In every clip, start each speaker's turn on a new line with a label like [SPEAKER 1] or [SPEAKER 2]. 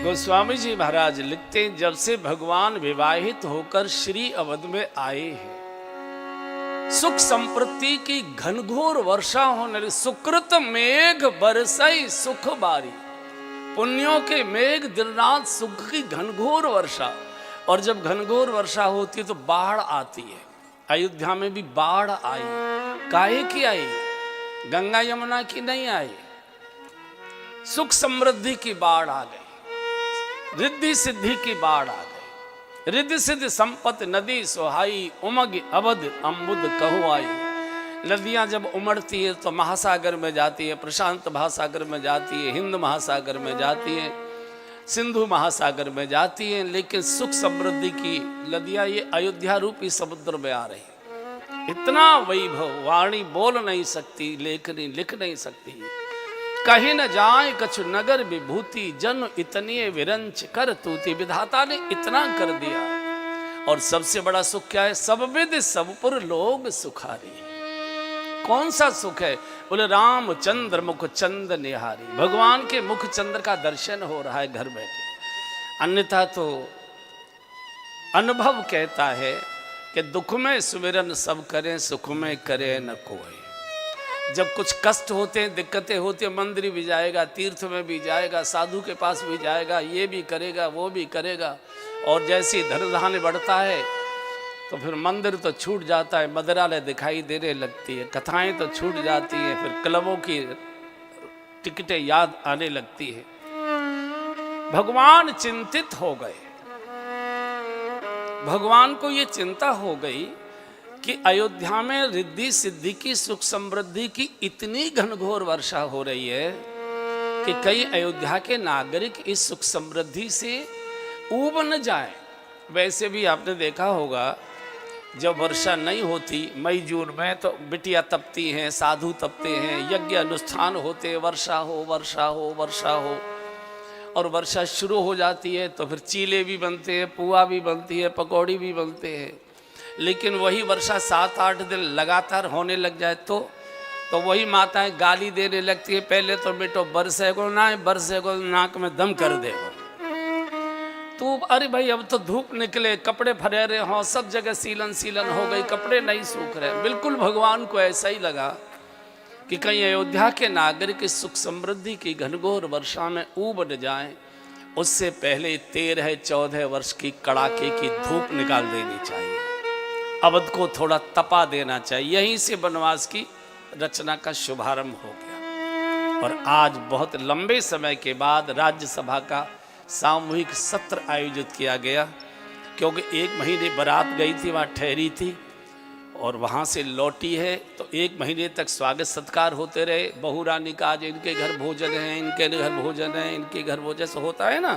[SPEAKER 1] गोस्वामी जी महाराज लिखते हैं, जब से भगवान विवाहित होकर श्री अवध में आए हैं, सुख संपत्ति की घनघोर वर्षा होने लगी। सुकृत मेघ बरसई सुख बारी, पुण्यों के मेघ दिन रात सुख की घनघोर वर्षा। और जब घनघोर वर्षा होती है तो बाढ़ आती है। अयोध्या में भी बाढ़ आई। काहे की आई? गंगा यमुना की नहीं आई, सुख समृद्धि की बाढ़ आ गई, रिद्धि सिद्धि की बाढ़ आ गई। रिद्धि सिद्धि संपत्ति नदी सोहाई, उमग अवध अम्बुद कहो आई। नदियां जब उमड़ती है तो महासागर में जाती है, प्रशांत महासागर में जाती है, हिंद महासागर में जाती है, सिंधु महासागर में जाती है। लेकिन सुख समृद्धि की नदियां ये अयोध्या रूपी समुद्र में आ रही। इतना वैभव वाणी बोल नहीं सकती, लेखनी लिख नहीं सकती। कहीं न जाए कछु नगर विभूति, जन इतनी विरंच कर तूती। विधाता ने इतना कर दिया। और सबसे बड़ा सुख क्या है? सब विद सबपुर लोग सुखारी। कौन सा सुख है? बोले रामचंद्र मुख चंद निहारी। भगवान के मुख चंद्र का दर्शन हो रहा है घर बैठे। अन्यथा तो अनुभव कहता है कि दुख में सुमिरन सब करें, सुख में करे न कोई। जब कुछ कष्ट होते हैं, दिक्कतें होती हैं, मंदिर भी जाएगा, तीर्थ में भी जाएगा, साधु के पास भी जाएगा, ये भी करेगा, वो भी करेगा। और जैसे धन धान्य बढ़ता है तो फिर मंदिर तो छूट जाता है, मदिरालय दिखाई देने लगती है, कथाएं तो छूट जाती हैं, फिर क्लबों की टिकटें याद आने लगती है। भगवान चिंतित हो गए। भगवान को ये चिंता हो गई कि अयोध्या में रिद्धि सिद्धि की सुख समृद्धि की इतनी घनघोर वर्षा हो रही है कि कई अयोध्या के नागरिक इस सुख समृद्धि से ऊब न जाए। वैसे भी आपने देखा होगा, जब वर्षा नहीं होती मई जून में तो बिटिया तपती हैं, साधु तपते हैं, यज्ञ अनुष्ठान होते, वर्षा हो वर्षा हो वर्षा हो। और वर्षा शुरू हो जाती है तो फिर चीले भी बनते हैं, पुआ भी बनती है, पकौड़ी भी बनते हैं। लेकिन वही वर्षा 7-8 दिन लगातार होने लग जाए तो वही माताएं गाली देने लगती है, पहले तो बेटो बरसे को ना, बरसे को नाक में दम कर देगा। तो अरे भाई अब तो धूप निकले, कपड़े फरेरे हों, सब जगह सीलन हो गई, कपड़े नहीं सूख रहे। बिल्कुल भगवान को ऐसा ही लगा कि कहीं अयोध्या के नागरिक इस सुख समृद्धि की घनघोर वर्षा में ऊब न जाएं, उससे पहले 13-14 वर्ष की कड़ाके की धूप निकाल देनी चाहिए। अवध को थोड़ा तपा देना चाहिए। यहीं से वनवास की रचना का शुभारंभ हो गया। और आज बहुत लंबे समय के बाद राज्यसभा का सामूहिक सत्र आयोजित किया गया, क्योंकि 1 महीने बारात गई थी, वहाँ ठहरी थी और वहाँ से लौटी है। तो 1 महीने तक स्वागत सत्कार होते रहे। बहू रानी का आज इनके घर भोजन है, इनके घर भोजन है, इनके घर भोजन से होता है ना,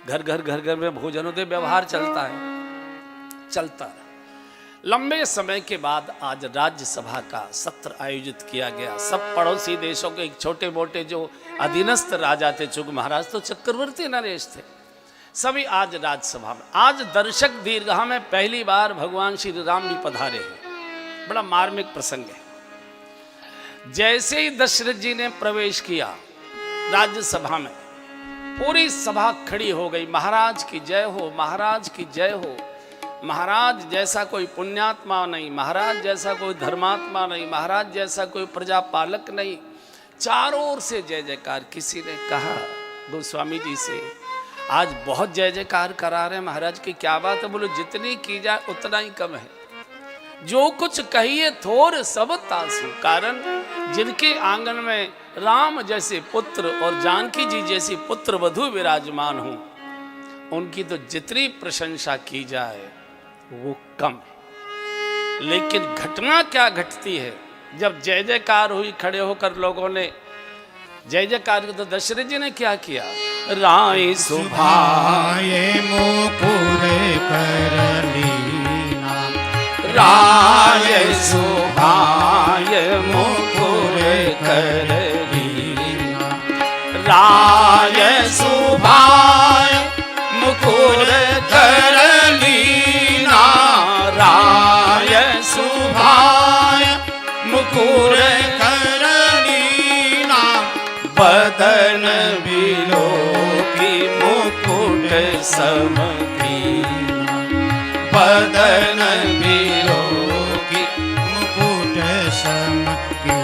[SPEAKER 1] घर में भोजन होते, व्यवहार चलता है। लंबे समय के बाद आज राज्यसभा का सत्र आयोजित किया गया। सब पड़ोसी देशों के छोटे मोटे जो अधीनस्थ राजा थे, चूंकि महाराज तो चक्रवर्ती नरेश थे, सभी आज राज्यसभा में। आज दर्शक दीर्घा में पहली बार भगवान श्री राम भी पधारे हैं। बड़ा मार्मिक प्रसंग है। जैसे ही दशरथ जी ने प्रवेश किया राज्यसभा में, पूरी सभा खड़ी हो गई। महाराज की जय हो, महाराज की जय हो। महाराज जैसा कोई पुण्यात्मा नहीं, महाराज जैसा कोई धर्मात्मा नहीं, महाराज जैसा कोई प्रजापालक नहीं। चारों ओर से जय जयकार। किसी ने कहा गोस्वामी जी से, आज बहुत जय जयकार करा रहे हैं महाराज की, क्या बात है? बोलो जितनी की जाए उतना ही कम है। जो कुछ कहिए थोर सब तासु। कारण जिनके आंगन में राम जैसे पुत्र और जानकी जी जैसी पुत्र वधू विराजमान हो, उनकी तो जितनी प्रशंसा की जाए वो कम है। लेकिन घटना क्या घटती है? जब जय जयकार हुई, खड़े होकर लोगों ने जय जयकार की, तो दशरथ जी ने क्या किया? राय सुभाए
[SPEAKER 2] मुकुर करलीना,
[SPEAKER 1] राय सुभाए मुकुर करलीना, राय सुभाए मुकुर करलीना, राय सुभाए मुकुर करलीना, बदन बिलो की सम बदन बिरोगी
[SPEAKER 2] मुकुट सम की।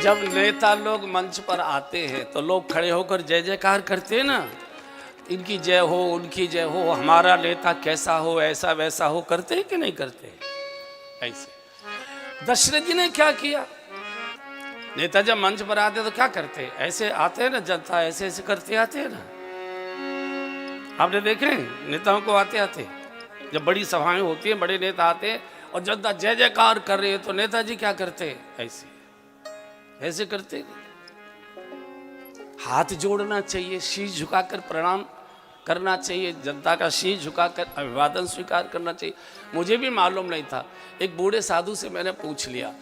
[SPEAKER 1] जब नेता लोग मंच पर आते हैं तो लोग खड़े होकर जय जयकार करते हैं ना, इनकी जय हो, उनकी जय हो, हमारा नेता कैसा हो, ऐसा वैसा हो, करते हैं कि नहीं करते? ऐसे दशरथ जी ने क्या किया? नेता जब मंच पर आते तो क्या करते? ऐसे आते हैं ना, जनता ऐसे ऐसे करते आते हैं ना। आपने देखे नेताओं को आते आते, जब बड़ी सभाएं होती हैं, बड़े नेता आते हैं और जनता जय जयकार कर रही है तो नेताजी क्या करते? ऐसे ऐसे करते। हाथ जोड़ना चाहिए, शीश झुकाकर प्रणाम करना चाहिए, जनता का शीश झुकाकर अभिवादन स्वीकार करना चाहिए। मुझे भी मालूम नहीं था, एक बूढ़े साधु से मैंने पूछ लिया,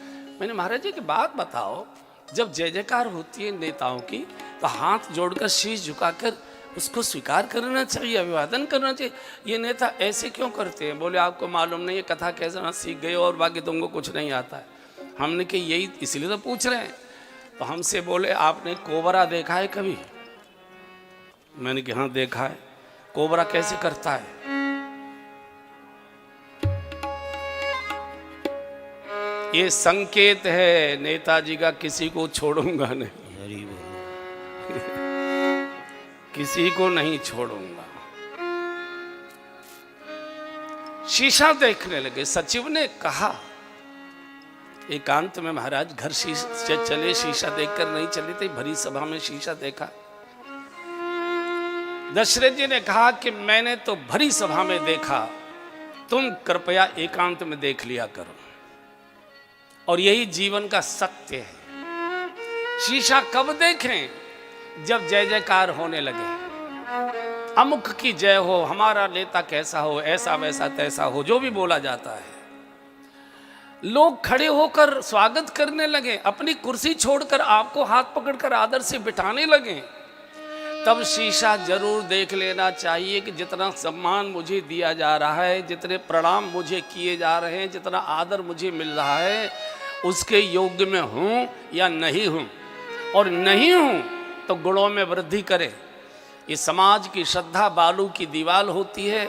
[SPEAKER 1] मैंने महाराज जी की बात बताओ, जब जय जयकार होती है नेताओं की तो हाथ जोड़कर शीश झुकाकर उसको स्वीकार करना चाहिए, अभिवादन करना चाहिए, ये नेता ऐसे क्यों करते हैं? बोले आपको मालूम नहीं है, कथा कैसे ना सीख गए और बाकी तुमको कुछ नहीं आता है। हमने कि यही इसलिए तो पूछ रहे हैं। तो हमसे बोले आपने कोबरा देखा है कभी? मैंने कहा हाँ देखा है। कोबरा कैसे करता है? ये संकेत है नेताजी का, किसी को छोड़ूंगा नहीं, किसी को नहीं छोड़ूंगा। शीशा देखने लगे। सचिव ने कहा एकांत में महाराज घर शीशा चले, शीशा देखकर नहीं चले थे, भरी सभा में शीशा देखा। दशरथ जी ने कहा कि मैंने तो भरी सभा में देखा, तुम कृपया एकांत में देख लिया करो। और यही जीवन का सत्य है। शीशा कब देखें? जब जय जयकार होने लगे, अमुक की जय हो, हमारा नेता कैसा हो, ऐसा वैसा तैसा हो, जो भी बोला जाता है। लोग खड़े होकर स्वागत करने लगे, अपनी कुर्सी छोड़कर आपको हाथ पकड़कर आदर से बिठाने लगे। तब शीशा जरूर देख लेना चाहिए कि जितना सम्मान मुझे दिया जा रहा है, जितने प्रणाम मुझे किए जा रहे हैं, जितना आदर मुझे मिल रहा है, उसके योग्य में हूं या नहीं हूं। और नहीं हूं तो गुणों में वृद्धि करे। ये समाज की श्रद्धा बालू की दीवार होती है।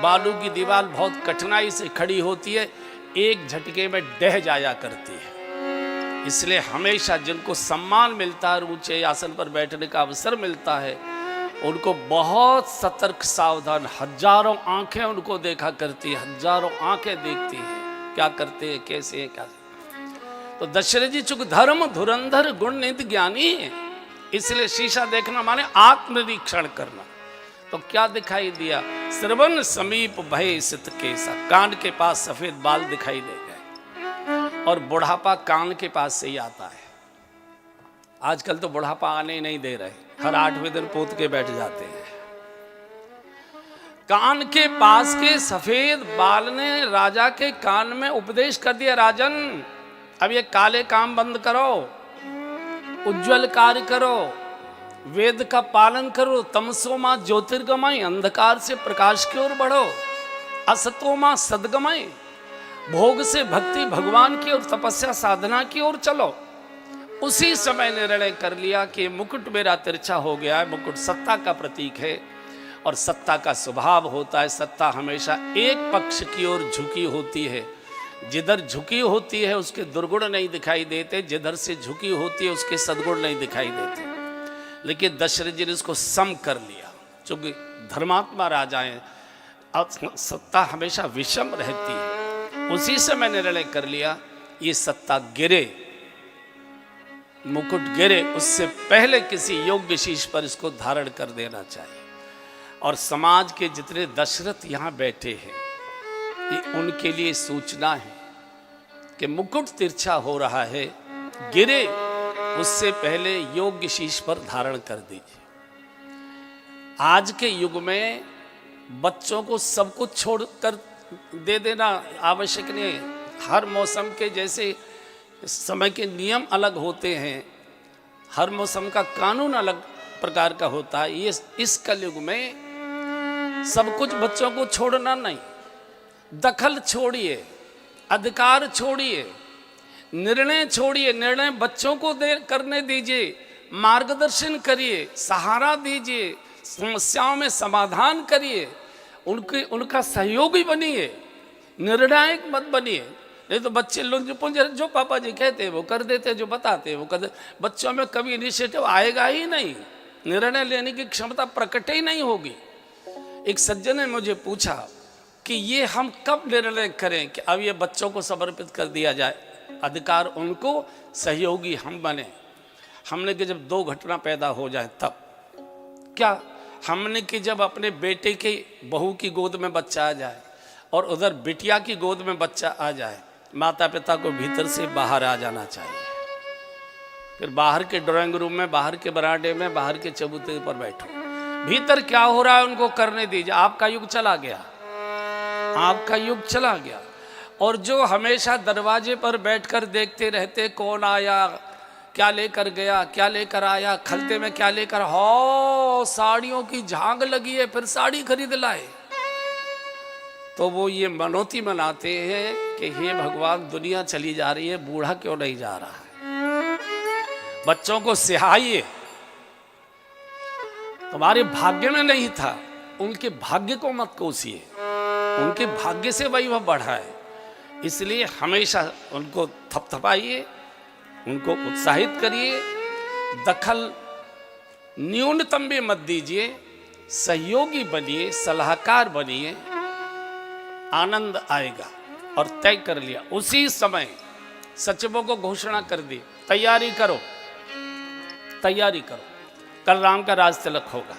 [SPEAKER 1] बालू की दीवार बहुत कठिनाई से खड़ी होती है, एक झटके में ढह जाया करती है। इसलिए हमेशा जिनको सम्मान मिलता है, ऊंचे आसन पर बैठने का अवसर मिलता है, उनको बहुत सतर्क सावधान, हजारों आंखें उनको देखा करती है, हजारों आंखें देखती हैं क्या करते हैं, कैसे हैं, क्या। तो दशरथ जी चूंकि धर्म धुरंधर गुण नित ज्ञानी है, इसलिए शीशा देखना माने आत्मनिरीक्षण करना। तो क्या दिखाई दिया? श्रवण समीप भय सित केसा, कान के पास सफेद बाल दिखाई दे गए। और बुढ़ापा कान के पास से ही आता है। आजकल तो बुढ़ापा आने ही नहीं दे रहे, हर 8वें दिन पोत के बैठ जाते हैं। कान के पास के सफेद बाल ने राजा के कान में उपदेश कर दिया, राजन अब ये काले काम बंद करो, उज्जवल कार्य करो, वेद का पालन करो, तमसो मां ज्योतिर्गमय, अंधकार से प्रकाश की ओर बढ़ो, असतो मां सद्गमय, भोग से भक्ति भगवान की ओर, तपस्या साधना की ओर चलो। उसी समय निर्णय कर लिया कि मुकुट मेरा तिरछा हो गया है। मुकुट सत्ता का प्रतीक है और सत्ता का स्वभाव होता है, सत्ता हमेशा एक पक्ष की ओर झुकी होती है। जिधर झुकी होती है उसके दुर्गुण नहीं दिखाई देते, जिधर से झुकी होती है उसके सद्गुण नहीं दिखाई देते। लेकिन दशरथ जी ने इसको सम कर लिया, क्योंकि धर्मात्मा राजा हैं, सत्ता हमेशा विषम रहती है। उसी से मैंने निर्णय कर लिया ये सत्ता गिरे, मुकुट गिरे, उससे पहले किसी योग्य शीश पर इसको धारण कर देना चाहिए। और समाज के जितने दशरथ यहाँ बैठे हैं, ये उनके लिए सूचना है कि मुकुट तिरछा हो रहा है, गिरे उससे पहले योग्य शीश पर धारण कर दीजिए। आज के युग में बच्चों को सब कुछ छोड़कर दे देना आवश्यक नहीं है। हर मौसम के जैसे समय के नियम अलग होते हैं, हर मौसम का कानून अलग प्रकार का होता है। ये इस कलयुग में सब कुछ बच्चों को छोड़ना नहीं, दखल छोड़िए, अधिकार छोड़िए, निर्णय छोड़िए, निर्णय बच्चों को करने दीजिए, मार्गदर्शन करिए, सहारा दीजिए, समस्याओं में समाधान करिए, उनका सहयोगी बनिए, निर्णायक मत बनिए। नहीं तो बच्चे लोग जो पापा जी कहते हैं वो कर देते, जो बताते हैं वो कर देते। बच्चों में कभी इनिशिएटिव आएगा ही नहीं, निर्णय लेने की क्षमता प्रकट ही नहीं होगी। एक सज्जन ने मुझे पूछा कि ये हम कब निर्णय करें कि अब ये बच्चों को समर्पित कर दिया जाए, अधिकार उनको, सहयोगी हम बने। हमने कि जब दो घटना पैदा हो जाए तब क्या, हमने कि जब अपने बेटे की बहू की गोद में बच्चा आ जाए और उधर बिटिया की गोद में बच्चा आ जाए, माता पिता को भीतर से बाहर आ जाना चाहिए। फिर बाहर के ड्राइंग रूम में, बाहर के बरामदे में, बाहर के चबूतरे पर बैठो, भीतर क्या हो रहा है उनको करने दीजिए। आपका युग चला गया, आपका युग चला गया। और जो हमेशा दरवाजे पर बैठकर देखते रहते कौन आया, क्या लेकर गया, क्या लेकर आया, खलते में क्या लेकर, हो साड़ियों की झांग लगी है फिर साड़ी खरीद लाए, तो वो ये मनौती मनाते हैं कि हे भगवान दुनिया चली जा रही है, बूढ़ा क्यों नहीं जा रहा है। बच्चों को सिखाइए, तुम्हारे भाग्य में नहीं था, उनके भाग्य को मत कोसिए, उनके भाग्य से वही वह बढ़ा है। इसलिए हमेशा उनको थपथपाइए, उनको उत्साहित करिए, दखल न्यूनतम भी मत दीजिए, सहयोगी बनिए, सलाहकार बनिए, आनंद आएगा। और तय कर लिया, उसी समय सचिवों को घोषणा कर दी, तैयारी करो, तैयारी करो, कल राम का राज तिलक होगा।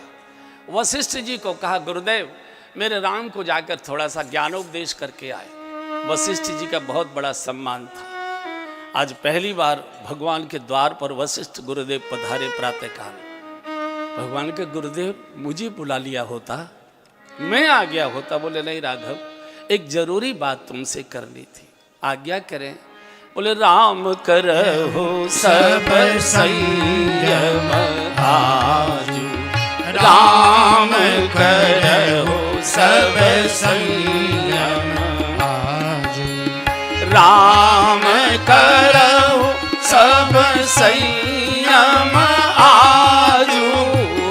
[SPEAKER 1] वशिष्ठ जी को कहा गुरुदेव मेरे राम को जाकर थोड़ा सा ज्ञानोपदेश करके आए। वशिष्ठ जी का बहुत बड़ा सम्मान था। आज पहली बार भगवान के द्वार पर वशिष्ठ गुरुदेव पधारे प्रातःकाल। भगवान के गुरुदेव मुझे बुला लिया होता, मैं आ गया होता। बोले नहीं राघव, एक जरूरी बात तुमसे करनी थी, आज्ञा करें। बोले राम करहु सब संयम आजु, राम करहु सब संयम आजु, राम करहु सब संयम आजु,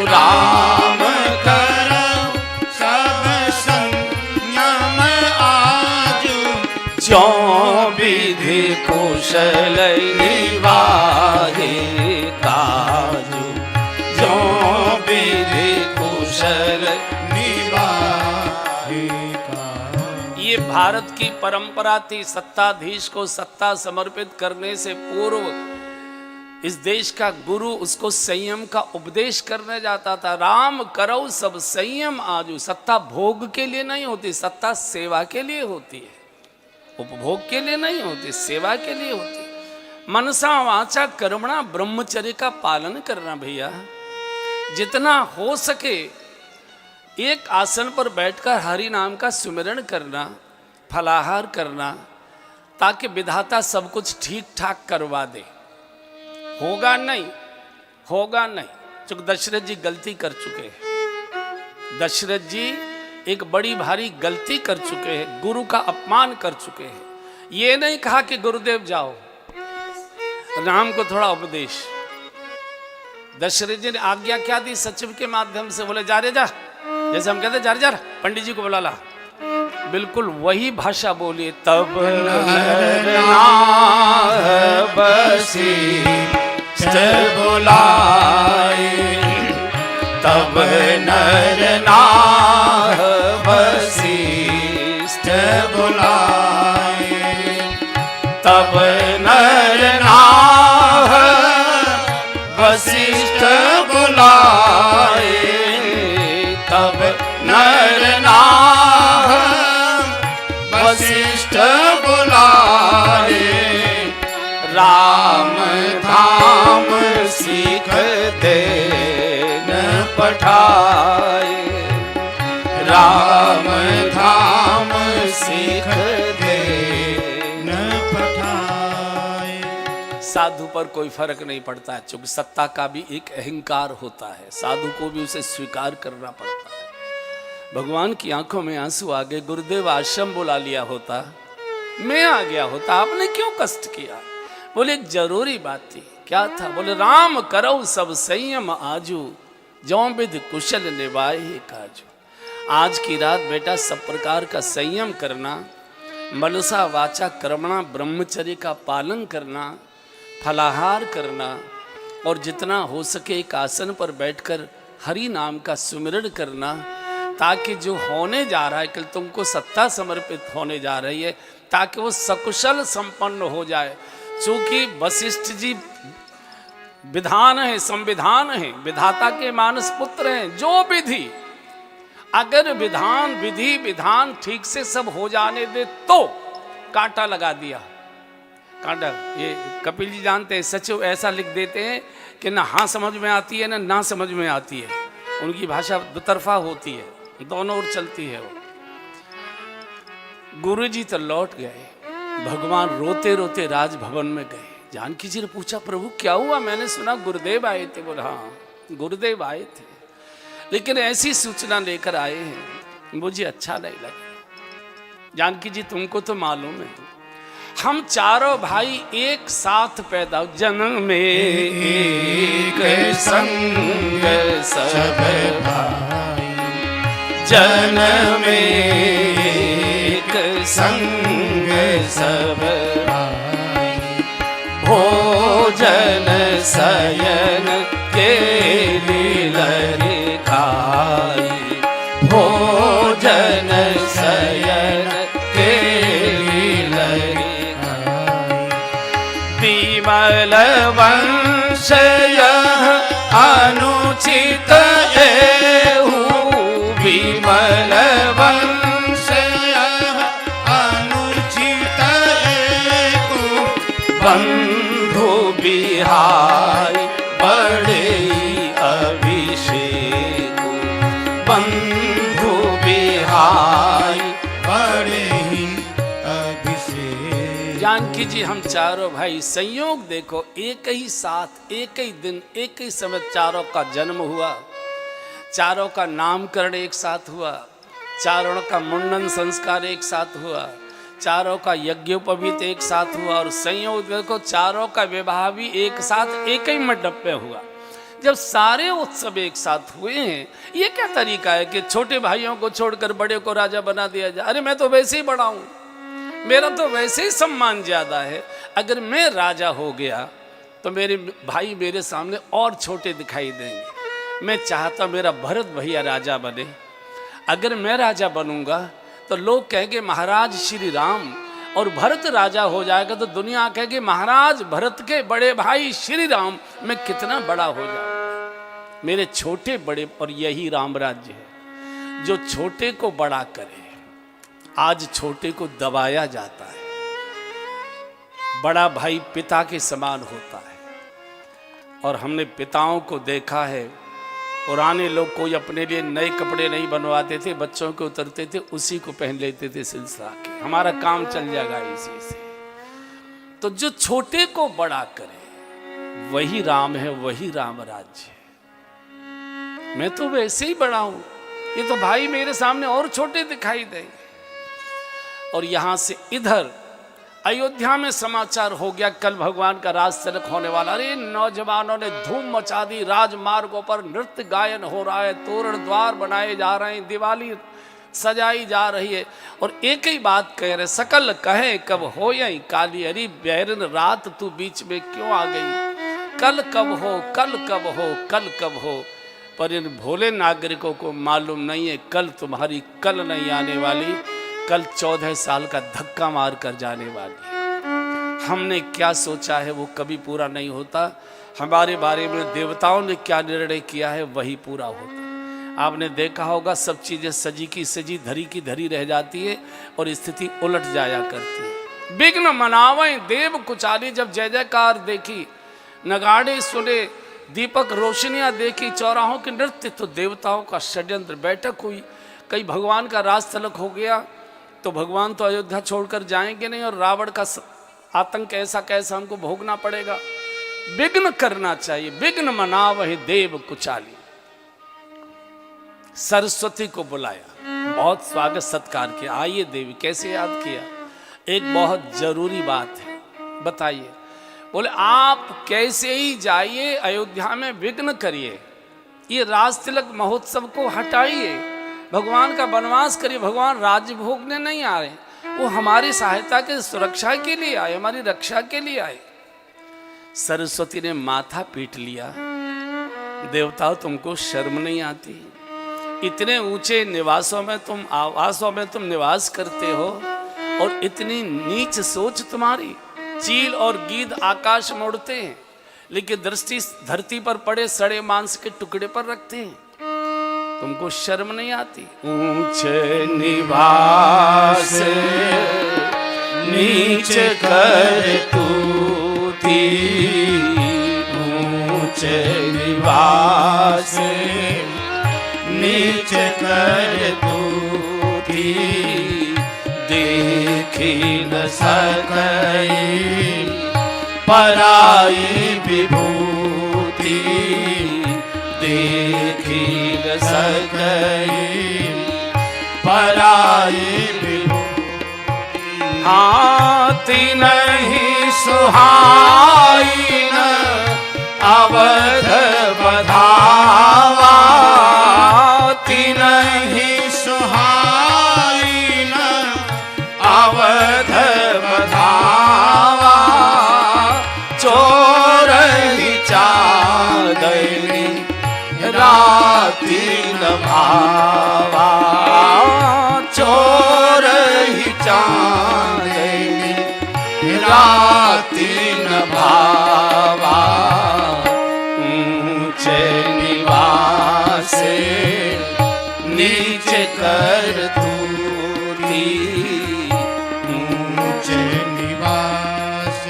[SPEAKER 1] राम करहु सब संयम आजु, जो विधि कुशल निवाहे काजु, जो विधि कुशल निवाहे काजु। ये भारत की परंपरा थी, सत्ताधीश को सत्ता समर्पित करने से पूर्व इस देश का गुरु उसको संयम का उपदेश करने जाता था। राम करो सब संयम आजू। सत्ता भोग के लिए नहीं होती, सत्ता सेवा के लिए होती है, उपभोग के लिए नहीं होती, सेवा के लिए होती। मनसा वाचा कर्मणा, ब्रह्मचर्य का पालन करना भैया। जितना हो सके एक आसन पर बैठकर हरि नाम का सुमिरन करना, फलाहार करना, ताकि विधाता सब कुछ ठीक ठाक करवा दे। होगा नहीं, होगा नहीं। चूंकि दशरथ जी गलती कर चुके हैं, दशरथ जी एक बड़ी भारी गलती कर चुके हैं, गुरु का अपमान कर चुके हैं। ये नहीं कहा कि गुरुदेव जाओ, राम को थोड़ा उपदेश। दशरथ जी ने आज्ञा क्या दी सचिव के माध्यम से, बोले जा रे जा, जैसे हम कहते जा रे जा, पंडित जी को बुला ला। बिल्कुल वही भाषा बोलिए। तब वशिष्ठ बुलाए, तब नर नाह वशिष्ठ बुलाए, तब नर नाह वशिष्ठ बुलाए, तब नर नाह वशिष्ठ बुलाए, राम धाम सीख दे न पठाए, राम धाम सीख दे न पठाए। साधु पर कोई फर्क नहीं पड़ता है, क्योंकि सत्ता का भी एक अहंकार होता है, साधु को भी उसे स्वीकार करना पड़ता है। भगवान की आंखों में आंसू आ गए। गुरुदेव आश्रम बुला लिया होता, मैं आ गया होता, आपने क्यों कष्ट किया। बोले एक जरूरी बात थी। क्या था। बोले राम करो सब संयम आजू, जौं विधि कुशल निभाए काज। आज की रात बेटा सब प्रकार का संयम करना, मनसा वाचा कर्मणा ब्रह्मचर्य का पालन करना, फलाहार करना और जितना हो सके एक आसन पर बैठकर हरि नाम का सुमिरन करना, ताकि जो होने जा रहा है कल तुमको सत्ता समर्पित होने जा रही है, ताकि वो सकुशल संपन्न हो जाए। चूंकि वशिष्ठ जी विधान है, संविधान है, विधाता के मानस पुत्र हैं। जो विधि अगर विधान विधि विधान ठीक से सब हो जाने दे तो कांटा लगा दिया। कांटा ये कपिल जी जानते हैं, सचिव ऐसा लिख देते हैं कि ना हाँ समझ में आती है ना समझ में आती है। उनकी भाषा दुतरफा होती है, दोनों ओर चलती है वो। गुरुजी तो लौट गए, भगवान रोते रोते राजभवन में गए। जानकी जी ने पूछा प्रभु क्या हुआ, मैंने सुना गुरुदेव आए थे। बोला हाँ गुरुदेव आए थे, लेकिन ऐसी सूचना लेकर आए हैं मुझे अच्छा नहीं लगा। जानकी जी तुमको तो मालूम है हम चारों भाई एक साथ पैदा, जन्म में एक संग सब भाई, जन्म में एक संग सब भाई, भोजन शयन के लीलरि खाई, भोजन शयन के लीलरि खाई, विमल वंश यह अनुचित एहु, विमल वंश यह अनुचित एहु, बंधु बिहारी बड़े अभिषेक, बंधु बिहारी
[SPEAKER 2] बड़े ही अभिषेक।
[SPEAKER 1] जानकी जी हम चारों भाई संयोग देखो, एक ही साथ एक ही दिन एक ही समय चारों का जन्म हुआ, चारों का नामकरण एक साथ हुआ, चारों का मुंडन संस्कार एक साथ हुआ, चारों का यज्ञोपवीत एक साथ हुआ, और संयोग देखो चारों का विवाह भी एक साथ एक ही मंडप पे हुआ। जब सारे उत्सव एक साथ हुए हैं, ये क्या तरीका है कि छोटे भाइयों को छोड़कर बड़े को राजा बना दिया जाए? अरे मैं तो वैसे ही बड़ा हूं, मेरा तो वैसे ही सम्मान ज्यादा है। अगर मैं राजा हो गया तो मेरे भाई मेरे सामने और छोटे दिखाई देंगे। मैं चाहता मेरा भरत भैया राजा बने। अगर मैं राजा बनूंगा तो लोग कहेंगे महाराज श्री राम, और भरत राजा हो जाएगा तो दुनिया कहेगी महाराज भरत के बड़े भाई श्री राम, मैं कितना बड़ा हो जाऊं। मेरे छोटे बड़े, और यही राम राज्य है जो छोटे को बड़ा करे। आज छोटे को दबाया जाता है, बड़ा भाई पिता के समान होता है। और हमने पिताओं को देखा है, पुराने लोग कोई अपने लिए नए कपड़े नहीं बनवाते थे, बच्चों के उतरते थे उसी को पहन लेते थे सिलसिला के, हमारा काम चल जाएगा इसी से। तो जो छोटे को बड़ा करे वही राम है, वही राम राज्य है। मैं तो वैसे ही बड़ा हूं, ये तो भाई मेरे सामने और छोटे दिखाई देंगे। और यहां से इधर अयोध्या में समाचार हो गया कल भगवान का राज तिलक होने वाला। अरे नौजवानों ने धूम मचा दी, राजमार्गों पर नृत्य गायन हो रहा है, तोरण द्वार बनाए जा रहे हैं, दिवाली सजाई जा रही है, और एक ही बात कह रहे सकल कहे कब हो यही काली। अरे बैरन रात तू बीच में क्यों आ गई, कल कब हो कल कब हो कल कब हो। पर इन भोले नागरिकों को मालूम नहीं है कल तुम्हारी कल नहीं आने वाली, कल 14 साल का धक्का मार कर जाने वाली। हमने क्या सोचा है वो कभी पूरा नहीं होता, हमारे बारे में देवताओं ने क्या निर्णय किया है वही पूरा होता। आपने देखा होगा सब चीजें सजी की सजी धरी की धरी रह जाती है और स्थिति उलट जाया करती है। विघ्न मनावें देव कुचाली, जब जय जयकार देखी, नगाड़े सुने, दीपक रोशनियां देखी, चौराहों के नृत्य, तो देवताओं का षड्यंत्र बैठक हुई। कई भगवान का राज तिलक हो गया तो भगवान तो अयोध्या छोड़कर जाएंगे नहीं, और रावण का आतंक ऐसा कैसा हमको भोगना पड़ेगा। विघ्न करना चाहिए, विघ्न मनावहि देव कुचाली। सरस्वती को बुलाया, बहुत स्वागत सत्कार किया, आइए देवी। कैसे याद किया? एक बहुत जरूरी बात है, बताइए। बोले आप कैसे ही जाइए अयोध्या में विघ्न करिए, ये राज तिलक महोत्सव को हटाइए, भगवान का वनवास करिए। भगवान राज्य भोगने नहीं आ रहे, वो हमारी सहायता के सुरक्षा के लिए आए, हमारी रक्षा के लिए आए। सरस्वती ने माथा पीट लिया, देवताओं तुमको शर्म नहीं आती? इतने ऊंचे निवासों में तुम आवासों में तुम निवास करते हो और इतनी नीच सोच तुम्हारी। चील और गीद आकाश में उड़ते हैं लेकिन दृष्टि धरती पर पड़े सड़े मांस के टुकड़े पर रखते हैं। तुमको शर्म नहीं आती? ऊंचे निवास नीच कर तू थी, ऊंचे निवास
[SPEAKER 2] नीच कर तू थी,
[SPEAKER 1] देखी न
[SPEAKER 2] सकई पराई विभूति,
[SPEAKER 1] देखी न
[SPEAKER 2] सकई पराई विभूति।
[SPEAKER 1] हाथी नहीं
[SPEAKER 2] सुहाई न अवध बधावा, नहीं सुहाई न अवध बधावा,
[SPEAKER 1] चोर ही चांदनी राती न भावा, चोर ही चांदनी राती न भावा, ऊंचे निवास नीच कर तू थी,
[SPEAKER 2] ऊंचे निवास।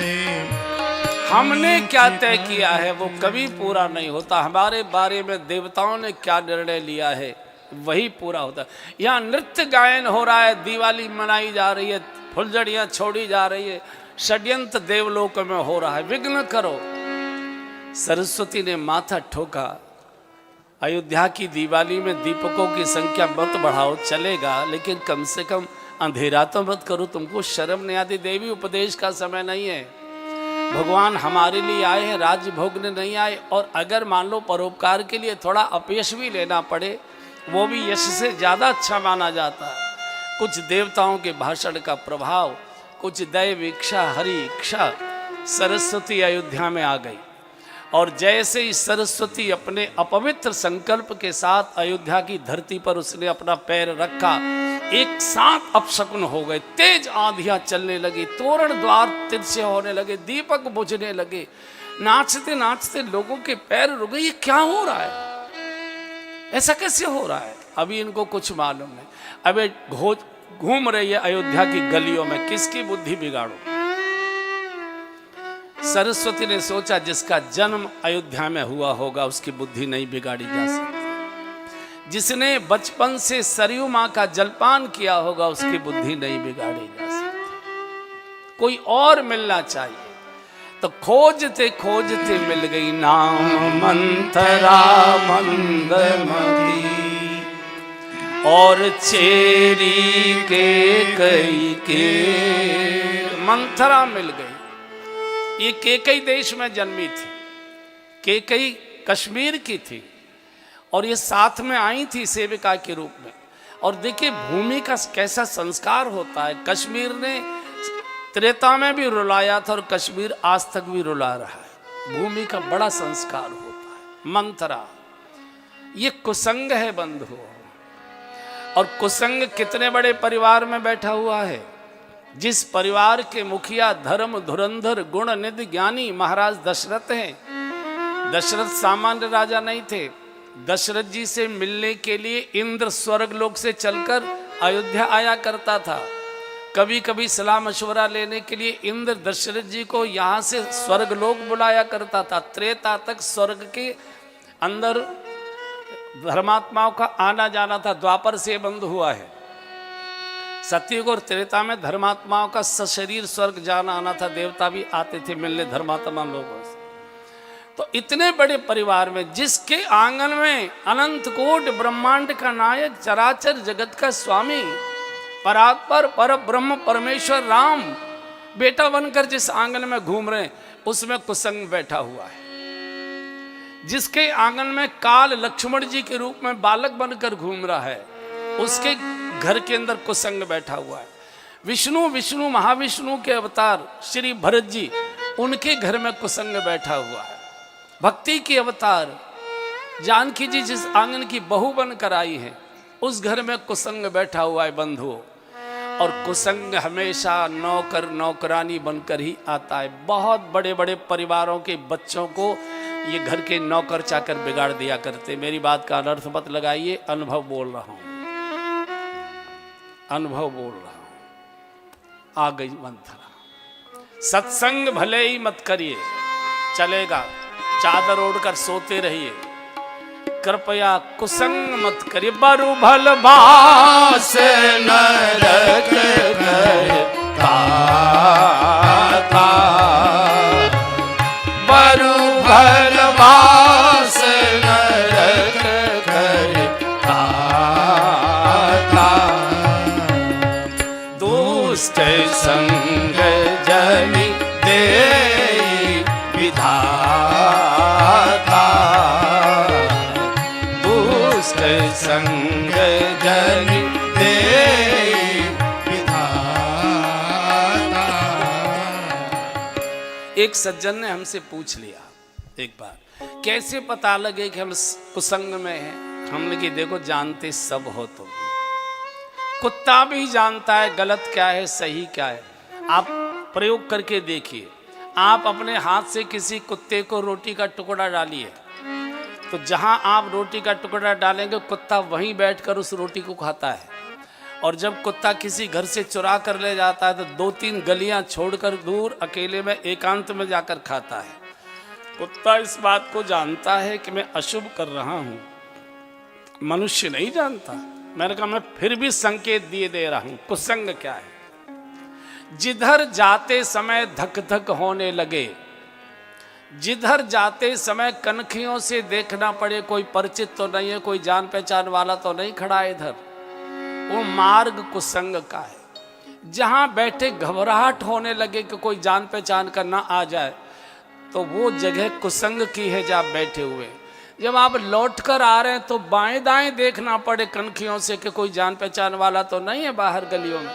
[SPEAKER 1] हमने क्या तय किया है वो कभी पूरा नहीं होता। हमारे बारे में देवताओं ने क्या निर्णय लिया है वही पूरा होता है। यहाँ नृत्य गायन हो रहा है, दिवाली मनाई जा रही है, फुलझड़ियाँ छोड़ी जा रही है, षड्यंत्र देवलोक में हो रहा है, विघ्न करो। सरस्वती ने माथा ठोका, अयोध्या की दिवाली में दीपकों की संख्या मत बढ़ाओ, चलेगा, लेकिन कम से कम अंधेरा तो मत करो। तुमको शर्म नहीं आती? देवी उपदेश का समय नहीं है, भगवान हमारे लिए आए हैं, राज्य भोगने नहीं आए। और अगर मान लो परोपकार के लिए थोड़ा अपयश भी लेना पड़े, वो भी यश से ज़्यादा अच्छा माना जाता है। कुछ देवताओं के भाषण का प्रभाव, कुछ दैव इच्छा, हरि इच्छा, सरस्वती अयोध्या में आ गई। और जैसे ही सरस्वती अपने अपवित्र संकल्प के साथ अयोध्या की धरती पर उसने अपना पैर रखा, एक साथ अपशकुन हो गए। तेज आंधियां चलने लगी, तोरण द्वार तिरछे होने लगे, दीपक बुझने लगे, नाचते नाचते लोगों के पैर रुक गए। ये क्या हो रहा है? ऐसा कैसे हो रहा है? अभी इनको कुछ मालूम नहीं। अबे घूम रही है अयोध्या की गलियों में, किसकी बुद्धि बिगाड़ो। सरस्वती ने सोचा जिसका जन्म अयोध्या में हुआ होगा उसकी बुद्धि नहीं बिगाड़ी जा सकती। जिसने बचपन से सरयू माँ का जलपान किया होगा उसकी बुद्धि नहीं बिगाड़ी जा सकती। कोई और मिलना चाहिए। तो खोजते खोजते मिल गई नाम मंथरा मंदमती, और चेरी के कई के मंथरा मिल गई। ये केकई देश में जन्मी थी, केकई कश्मीर की थी, और ये साथ में आई थी सेविका के रूप में। और देखिए भूमि का कैसा संस्कार होता है। कश्मीर ने त्रेता में भी रुलाया था और कश्मीर आज तक भी रुला रहा है। भूमि का बड़ा संस्कार होता है। मंथरा ये कुसंग है बंधु, और कुसंग कितने बड़े परिवार में बैठा हुआ है। जिस परिवार के मुखिया धर्म धुरंधर गुण निधि ज्ञानी महाराज दशरथ हैं। दशरथ सामान्य राजा नहीं थे। दशरथ जी से मिलने के लिए इंद्र स्वर्ग लोक से चलकर अयोध्या आया करता था। कभी कभी सलाह मशवरा लेने के लिए इंद्र दशरथ जी को यहाँ से स्वर्ग लोक बुलाया करता था। त्रेता तक स्वर्ग के अंदर धर्मात्माओं का आना जाना था। द्वापर से बंद हुआ है। सतयुग और त्रेता में धर्मात्माओं का सशरीर स्वर्ग जाना आना था। देवता भी आते थे मिलने धर्मात्मा लोगों से। तो इतने बड़े परिवार में, जिसके आंगन में अनंत कोट ब्रह्मांड का नायक, चराचर जगत का स्वामी, परात्पर पर ब्रह्म परमेश्वर राम बेटा बनकर जिस आंगन में घूम रहे हैं, उसमें कुसंग बैठा हुआ है। जिसके आंगन में काल लक्ष्मण जी के रूप में बालक बनकर घूम रहा है, उसके घर के अंदर कुसंग बैठा हुआ है। विष्णु महाविष्णु के अवतार श्री भरत जी, उनके घर में कुसंग बैठा हुआ है। भक्ति के अवतार जानकी जी जिस आंगन की बहू बनकर आई है, उस घर में कुसंग बैठा हुआ है बंधुओं। और कुसंग हमेशा नौकर नौकरानी बनकर ही आता है। बहुत बड़े बड़े परिवारों के बच्चों को ये घर के नौकर चाकर बिगाड़ दिया करते। मेरी बात का अनर्थ मत लगाइए, अनुभव बोल रहा हूं, अनुभव बोल रहा हूं। आ गई मंथरा। सत्संग भले ही मत करिए, चलेगा, चादर ओढ़कर सोते रहिए, कृपया कुसंग मत करिए। बरु भल बास
[SPEAKER 2] नरक करता था, बरु भल बास नरक करता था।
[SPEAKER 1] दुष्ट
[SPEAKER 2] संग जनि दे विधाता, दुष्ट संग जनि दे विधाता।
[SPEAKER 1] एक सज्जन ने हमसे पूछ लिया एक बार, कैसे पता लगे कि हम कुसंग में हैं? हमने कि देखो, जानते सब हो तुम। कुत्ता भी जानता है गलत क्या है सही क्या है। आप प्रयोग करके देखिए। आप अपने हाथ से किसी कुत्ते को रोटी का टुकड़ा डालिए, तो जहां आप रोटी का टुकड़ा डालेंगे, कुत्ता वहीं बैठकर उस रोटी को खाता है। और जब कुत्ता किसी घर से चुरा कर ले जाता है, तो 2-3 गलियां छोड़कर दूर अकेले में एकांत में जाकर खाता है। कुत्ता इस बात को जानता है कि मैं अशुभ कर रहा हूं, मनुष्य नहीं जानता। मैंने कहा मैं फिर भी संकेत दिए दे रहा हूं। कुसंग क्या है? जिधर जाते समय धक धक होने लगे, जिधर जाते समय कनखियों से देखना पड़े कोई परिचित तो नहीं है, कोई जान पहचान वाला तो नहीं खड़ा है इधर, वो मार्ग कुसंग का है। जहां बैठे घबराहट होने लगे कि कोई जान पहचान का ना आ जाए, तो वो जगह कुसंग की है जहाँ बैठे हुए। जब आप लौट कर आ रहे हैं तो बाएं दाएं देखना पड़े कनखियों से कि कोई जान पहचान वाला तो नहीं है बाहर गलियों में,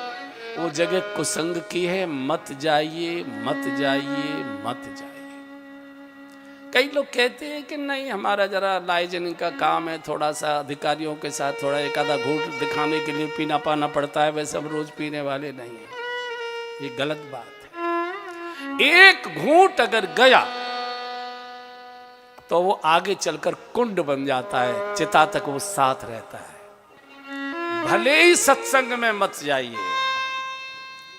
[SPEAKER 1] वो जगह कुसंग की है। मत जाइए, मत जाइए, मत जाइए। कई लोग कहते हैं कि नहीं, हमारा जरा लाइजन का काम है, थोड़ा सा अधिकारियों के साथ थोड़ा एक आधा घूंट दिखाने के लिए पीना पाना पड़ता है, वैसे हम रोज पीने वाले नहीं है। ये गलत बात है। एक घूंट अगर गया तो वो आगे चलकर कुंड बन जाता है, चिता तक वो साथ रहता है। भले ही सत्संग में मत जाइए,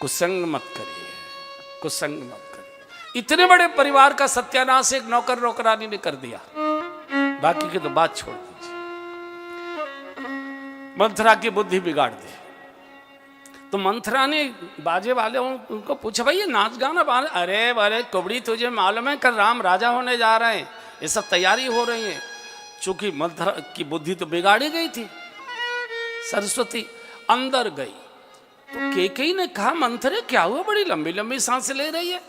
[SPEAKER 1] कुसंग मत करिए, कुसंग मत करिए। इतने बड़े परिवार का सत्यानाश एक नौकर नौकरानी ने कर दिया, बाकी की तो बात छोड़ दीजिए। मंथरा की बुद्धि बिगाड़ दी। तो मंथरा ने बाजे वाले उनको पूछा, भाई ये नाच गाना बारे, अरे अरे कुबड़ी, तुझे मालूम है कल राम राजा होने जा रहे हैं, ये सब तैयारी हो रही है। चूंकि मंथरा की बुद्धि तो बिगाड़ी गई थी, सरस्वती अंदर गई तो कैकेयी ने कहा, मंथरे क्या हुआ, बड़ी लंबी लंबी सांसें ले रही है,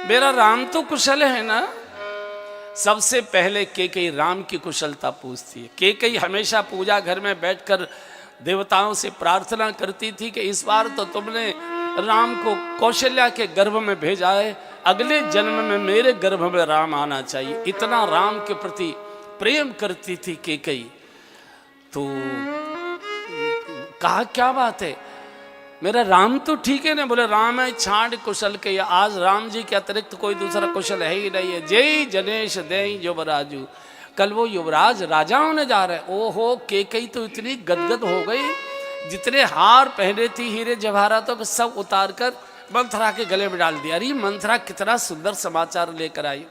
[SPEAKER 1] मेरा राम तो कुशल है ना? सबसे पहले कैकेयी राम की कुशलता पूछती है। कैकेयी हमेशा पूजा घर में बैठकर देवताओं से प्रार्थना करती थी कि इस बार तो तुमने राम को कौशल्या के गर्भ में भेजा है, अगले जन्म में मेरे गर्भ में राम आना चाहिए। इतना राम के प्रति प्रेम करती थी कैकेयी। तो कहा क्या बात है, मेरा राम तो ठीक है ना? बोले राम है छांड कुशल के, आज राम जी के अतिरिक्त कोई दूसरा कुशल है ही नहीं है। जय जनेश देई युवराजू, कल वो युवराज राजा होने जा रहे हैं। ओहो, कैकेयी तो इतनी गदगद हो गई, जितने हार पहने थी हीरे जवाहरातों को सब उतार कर मंथरा के गले में डाल दिया। अरे मंथरा कितना सुंदर समाचार लेकर आई।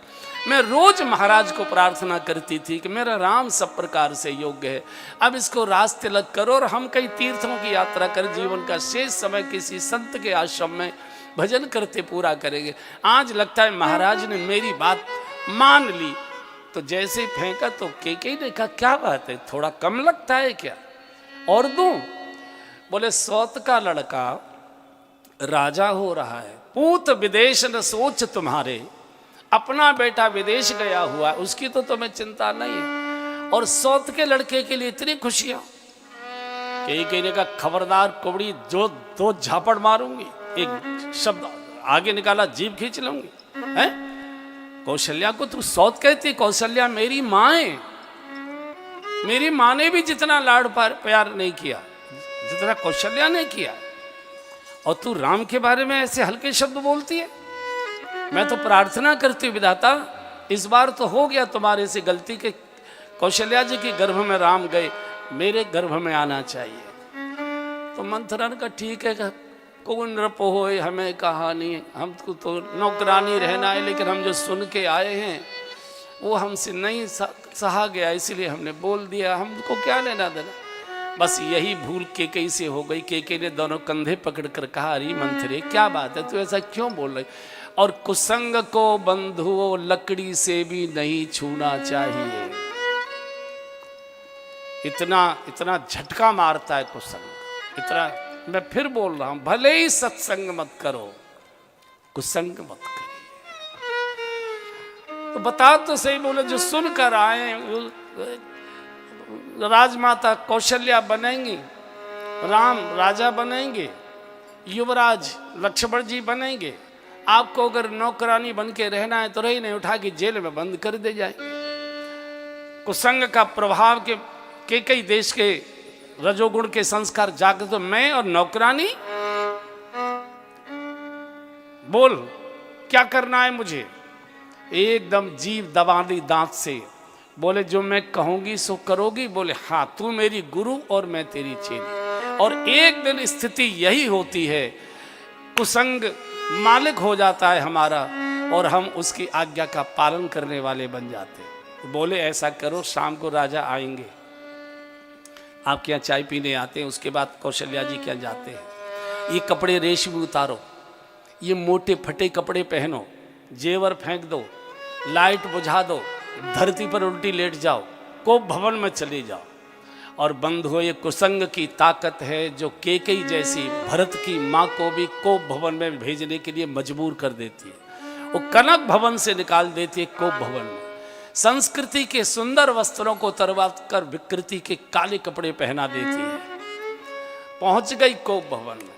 [SPEAKER 1] मैं रोज महाराज को प्रार्थना करती थी कि मेरा राम सब प्रकार से योग्य है, अब इसको राज तिलक करो और हम कई तीर्थों की यात्रा कर जीवन का शेष समय किसी संत के आश्रम में भजन करते पूरा करेंगे। आज लगता है महाराज ने मेरी बात मान ली। तो जैसे ही फेंका तो कैकेयी ने कहा, क्या बात है, थोड़ा कम लगता है क्या, और दूं? बोले सौत का लड़का राजा हो रहा है, पूत विदेश न सोच तुम्हारे, अपना बेटा विदेश गया हुआ है, उसकी तो तुम्हें चिंता नहीं है, और सौत के लड़के के लिए इतनी खुशियां। कहीं ने कहा खबरदार कुबड़ी, जो दो झापड़ मारूंगी, एक शब्द आगे निकाला जीभ खींच लूंगी। हैं? कौशल्या को तू सौत कहती? कौशल्या मेरी माँ है, मेरी माँ ने भी जितना लाड प्यार नहीं किया जितना कौशल्या ने किया, और तू राम के बारे में ऐसे हल्के शब्द बोलती है। मैं तो प्रार्थना करती हूँ विधाता, इस बार तो हो गया तुम्हारे से गलती के कौशल्या जी के गर्भ में राम गए, मेरे गर्भ में आना चाहिए। तो मंथरा ने कहा ठीक है, कौन नृप हो हमें कहानी, हमको तो नौकरानी रहना है, लेकिन हम जो सुन के आए हैं वो हमसे नहीं सहा गया, इसलिए हमने बोल दिया, हमको क्या लेना देना। बस यही भूल केकई से हो गई। केकई ने दोनों कंधे पकड़कर कहा अरे मंथरे क्या बात है, तू ऐसा क्यों बोल रही? और कुसंग को बंधुओं लकड़ी से भी नहीं छूना चाहिए। इतना इतना झटका मारता है कुसंग, इतना। मैं फिर बोल रहा हूं, भले ही सत्संग मत करो, कुसंग मत करो। तो बता तो सही, बोले जो सुनकर आए, राजमाता कौशल्या बनेंगी, राम राजा बनेंगे, युवराज लक्ष्मण जी बनेंगे, आपको अगर नौकरानी बन के रहना है तो रही नहीं, उठा के जेल में बंद कर दे जाए। कुसंग का प्रभाव के कई देश के रजोगुण के संस्कार जागे तो मैं और नौकरानी, बोल क्या करना है मुझे? एकदम जीभ दबा दी दांत से, बोले जो मैं कहूंगी सो करोगी? बोले हाँ, तू मेरी गुरु और मैं तेरी चेली। और एक दिन स्थिति यही होती है, कुसंग मालिक हो जाता है हमारा और हम उसकी आज्ञा का पालन करने वाले बन जाते। तो बोले ऐसा करो, शाम को राजा आएंगे, आपके यहाँ चाय पीने आते हैं, उसके बाद कौशल्या जी के यहाँ जाते हैं। ये कपड़े रेशमी उतारो, ये मोटे फटे कपड़े पहनो, जेवर फेंक दो, लाइट बुझा दो, धरती पर उल्टी लेट जाओ, कोप भवन में चले जाओ। और बंधुओं, ये कुसंग की ताकत है जो केकई जैसी भरत की माँ को भी कोप भवन में भेजने के लिए मजबूर कर देती है। वो कनक भवन से निकाल देती है कोप भवन में। संस्कृति के सुंदर वस्त्रों को उतरवा कर विकृति के काले कपड़े पहना देती है। पहुंच गई कोप भवन में।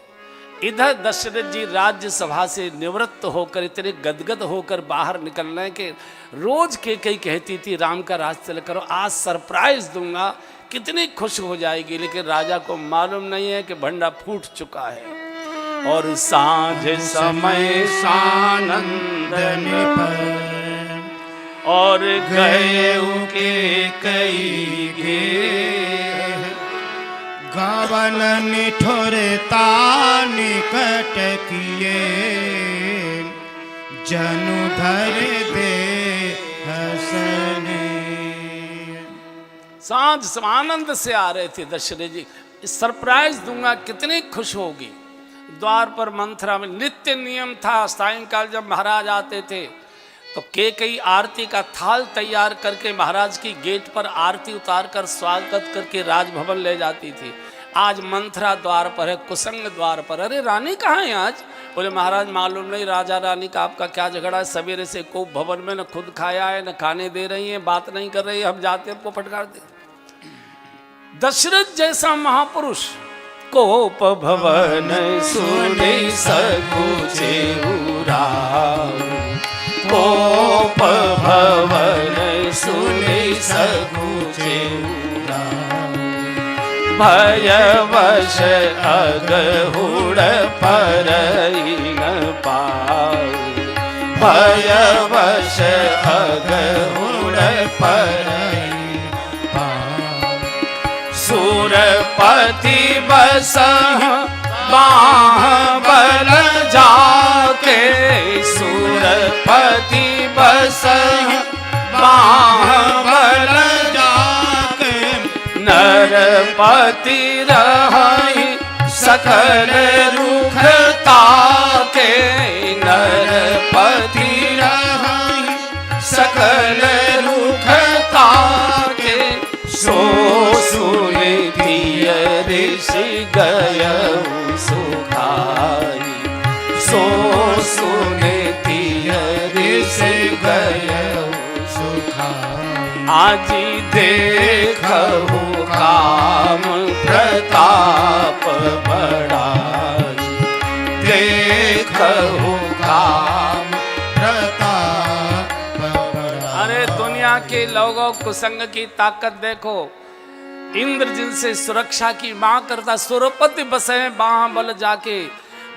[SPEAKER 1] इधर दशरथ जी राज्यसभा से निवृत्त होकर इतने गदगद होकर बाहर निकलने के, रोज केकई कहती थी राम का राज तिलक करो, आज सरप्राइज दूंगा, कितनी खुश हो जाएगी। लेकिन राजा को मालूम नहीं है कि भंडा फूट चुका है। और सांझ समय सानंदन पर और गए के कई गे,
[SPEAKER 2] गावन निठुरता निकट किए, जनु धर दे हसने।
[SPEAKER 1] सांझ आनंद से आ रहे थे दशरथ जी, सरप्राइज दूंगा, कितनी खुश होगी। द्वार पर मंथरा में नित्य नियम था, सायंकाल जब महाराज आते थे तो केकई आरती का थाल तैयार करके महाराज की गेट पर आरती उतार कर स्वागत करके राजभवन ले जाती थी। आज मंथरा द्वार पर है, कुसंग द्वार पर। अरे रानी कहाँ है आज? बोले महाराज मालूम नहीं, राजा रानी का आपका क्या झगड़ा है? सवेरे से कोप भवन में न खुद खाया है न खाने दे रही है, बात नहीं कर रही है, हम जाते हमको फटकार दे। दशरथ जैसा महापुरुष कोप भवन सुने सकुचे कोप भवन सुने सकुचे भयवश अगहुड़ परई न पाऊ, भयवश अगहुड़ परई सुरपति बसह बाहुबल जाके, सुरपति बसह बाहुबल जाके, नरपति रहि सकल रुख ताके, नरपति रहि सकल रुख ताके, सो सुनिति ऋषि गयउ सुखाई, सो सुनिति ऋषि आजी देखहु काम प्रताप बड़ाई, देखहु काम
[SPEAKER 2] प्रताप बड़ा।
[SPEAKER 1] अरे दुनिया के लोगों कुसंग की ताकत देखो। इंद्र जिनसे सुरक्षा की मांग करता, सुरपति बसे बाहुबल जाके,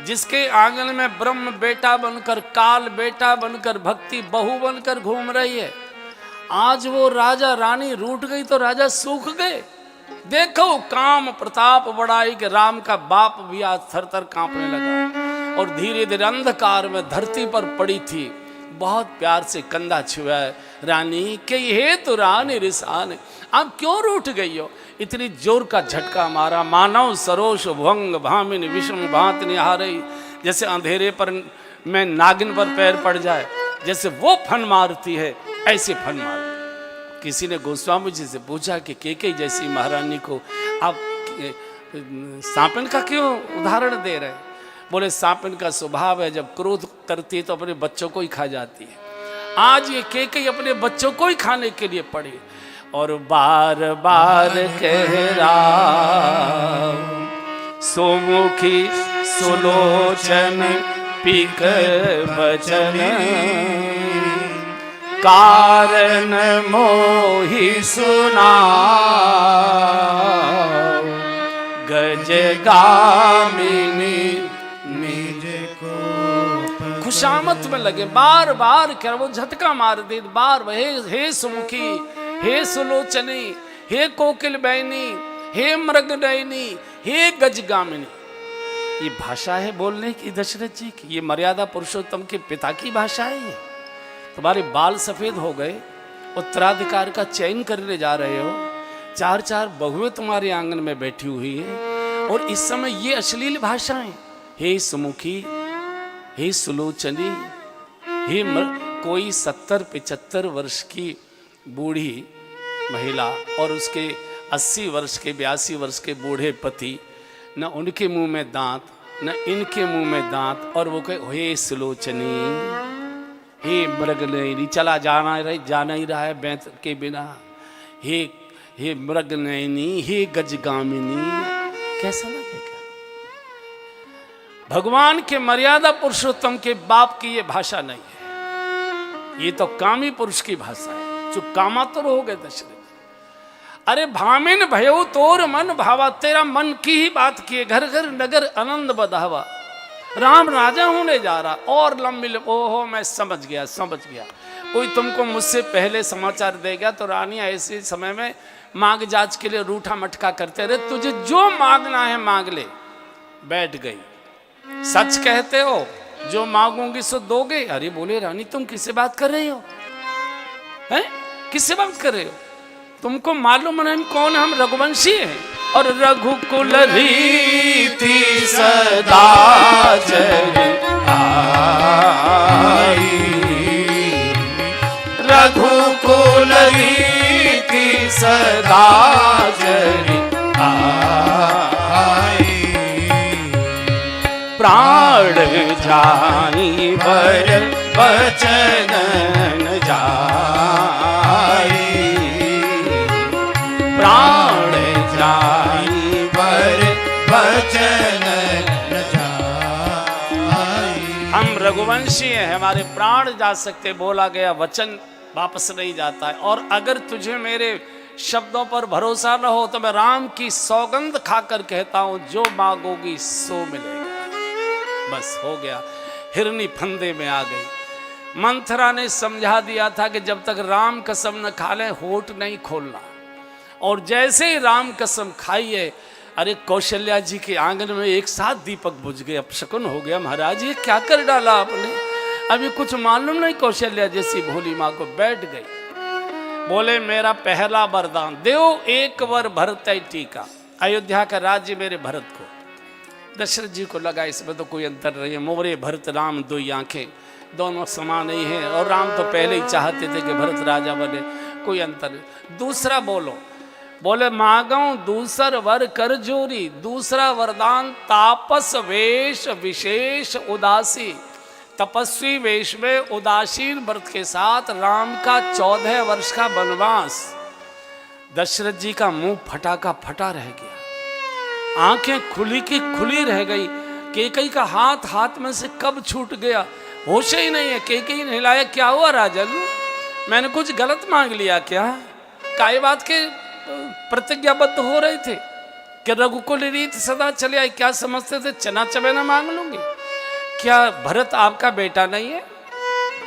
[SPEAKER 1] जिसके आंगन में ब्रह्म बेटा बनकर, काल बेटा बनकर, भक्ति बहू बनकर घूम रही है, आज वो राजा रानी रूठ गई तो राजा सूख गए। देखो काम प्रताप बढ़ाई कि राम का बाप भी आज थर थर कांपने लगा और धीरे धीरे अंधकार में धरती पर पड़ी थी। बहुत प्यार से कंधा छुआ है रानी के, ये तो रानी रिसान, आप क्यों रूठ गई हो? इतनी जोर का झटका मारा, मानव सरोष भंग भामिनी विषम भांत निहारई, जैसे अंधेरे पर में नागिन पर पैर पड़ जाए, जैसे वो फन मारती है ऐसे फन मार। किसी ने गोस्वामी जी से पूछा कि केकई जैसी महारानी को आप सांपिन का क्यों उदाहरण दे रहे हैं? बोले सांपिन का स्वभाव है, जब क्रोध करती है तो अपने बच्चों को ही खा जाती है। आज ये केकई अपने बच्चों को ही खाने के लिए पड़ी और बार बार कह रहा, सोमुखी सुलोचन पीक बचन, कारण मोहि सुना, गज गामिनी
[SPEAKER 2] निज को
[SPEAKER 1] खुशामत में लगे, बार बार कर वो झटका मार दे, बार हे सुमुखी, हे सुलोचनी, हे कोकिल बैनी, हे मृग नयनी, हे गजगामिनी। ये भाषा है बोलने की दशरथ जी की, ये मर्यादा पुरुषोत्तम के पिता की भाषा है। ये तुम्हारे बाल सफेद हो गए, उत्तराधिकार का चयन करने जा रहे हो, चार चार बहुएं तुम्हारे आंगन में बैठी हुई है और इस समय ये अश्लील भाषाएं, हे सुमुखी, हे सुलोचनी, हे कोई 70-75 वर्ष की बूढ़ी महिला और उसके 80 वर्ष के 82 वर्ष के बूढ़े पति, न उनके मुंह में दांत न इनके मुंह में दांत, और वो कहे हे सुलोचनी, हे मृगनयनी, चला जाना ही रहा है बैंत के बिना, हे मृगनयनी, हे गजगामिनी। कैसा लगेगा? भगवान के मर्यादा पुरुषोत्तम के बाप की ये भाषा नहीं है, ये तो कामी पुरुष की भाषा है, जो कामातुर हो गए दशरथ। अरे भामिन भयो तोर मन भावा, तेरा मन की ही बात किए, घर घर नगर आनंद बधावा, राम राजा होने जा रहा और लंबी, ओहो मैं समझ गया। कोई तुमको मुझसे पहले समाचार देगा तो रानी ऐसे समय में मांग जांच के लिए रूठा मटका करते रहे, तुझे जो मांगना है मांग ले। बैठ गई, सच कहते हो, जो मांगूंगी सो दोगे। अरे बोले रानी तुम किससे बात कर रही हो? हैं? किससे बात कर रहे हो? तुमको मालूम नहीं कौन हम रघुवंशी हैं और रघुकुल रीति सदा चली आई, रघुकुल रीति सदा चली आई, प्राण जाई बर बचन न जाई, प्राण जाई बर बचन न जाई। हम रघुवंशी हैं, हमारे प्राण जा सकते, बोला गया वचन वापस नहीं जाता है। और अगर तुझे मेरे शब्दों पर भरोसा न हो तो मैं राम की सौगंध खाकर कहता हूं, जो मांगोगी सो मिलेगा। बस हो गया, हिरनी फंदे में आ गई। मंथरा ने समझा दिया था कि जब तक राम कसम न खा ले होठ नहीं खोलना, और जैसे ही राम कसम खाई है, अरे कौशल्या जी के आंगन में एक साथ दीपक बुझ गए। अपशकुन हो गया, महाराज ये क्या कर डाला आपने? अभी कुछ मालूम नहीं। कौशल्या जैसी भोली माँ को बैठ गई। बोले मेरा पहला वरदान देव, एक वर भरत टीका, अयोध्या का राज्य मेरे भरत को। दशरथ जी को लगा इसमें तो कोई अंतर नहीं है, मोरे भरत राम दो आंखें, दोनों समान ही हैं, और राम तो पहले ही चाहते थे कि भरत राजा बने, कोई अंतर नहीं। दूसरा बोलो। बोले मांगो दूसर वर कर जोरी, दूसरा वरदान तापस वेश विशेष उदासी। तपस्वी वेश में उदासीन व्रत के साथ राम का 14 वर्ष का वनवास, दशरथ जी का मुंह फटा का फटा रह गया, आंखें खुली की खुली रह गई। कैकेयी का हाथ हाथ में से कब छूट गया, होश ही नहीं है। कैकेयी ने हिलाया, क्या हुआ राजन, मैंने कुछ गलत मांग लिया क्या? काय बात के प्रतिज्ञाबद्ध हो रहे थे कि रघुकुल रीत सदा चले आए, क्या समझते थे चना चबेना मांग लूंगी? क्या भरत आपका बेटा नहीं है?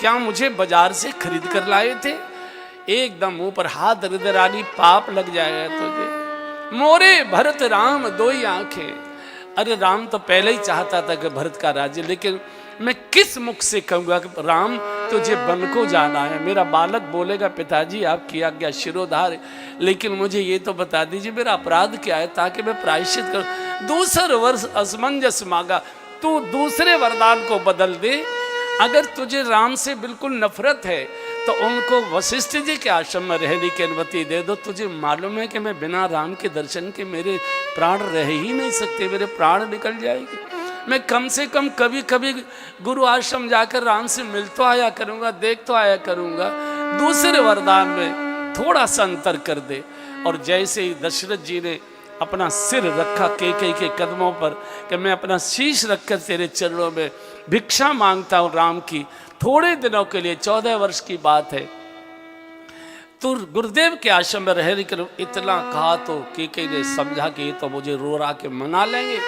[SPEAKER 1] क्या मुझे बाजार से खरीद कर लाए थे? एकदम मुंह पर हाथ धर दे रानी, पाप लग जाएगा तुझे। मोरे भरत राम दो ही आंखें। अरे राम तो पहले ही चाहता था कि भरत का राज्य, लेकिन मैं किस मुख से कहूंगा कि राम तुझे वन को जाना है? मेरा बालक बोलेगा पिताजी आपकी आज्ञा शिरोधार, लेकिन मुझे ये तो बता दीजिए मेरा अपराध क्या है ताकि मैं प्रायश्चित करूं। दूसरा वर्ष असमंजस मांगा, तू दूसरे वरदान को बदल दे। अगर तुझे राम से बिल्कुल नफरत है तो उनको वशिष्ठ जी के आश्रम में रहने की अनुमति दे दो। तुझे मालूम है कि मैं बिना राम के दर्शन के मेरे प्राण रह ही नहीं सकते, मेरे प्राण निकल जाएंगे। मैं कम से कम कभी कभी गुरु आश्रम जाकर राम से मिल तो आया करूंगा, देख तो आया करूंगा। दूसरे वरदान में थोड़ा सा अंतर कर दे। और जैसे ही दशरथ जी ने अपना सिर रखा कैकेयी के कदमों पर कि मैं अपना शीश रखकर तेरे चरणों में भिक्षा मांगता हूं राम की, थोड़े दिनों के लिए 14 वर्ष की बात है, तू गुरुदेव के आश्रम में रह कर इतना कहा तो कैकेयी ने समझा कि ये तो मुझे रो रा के मना लेंगे।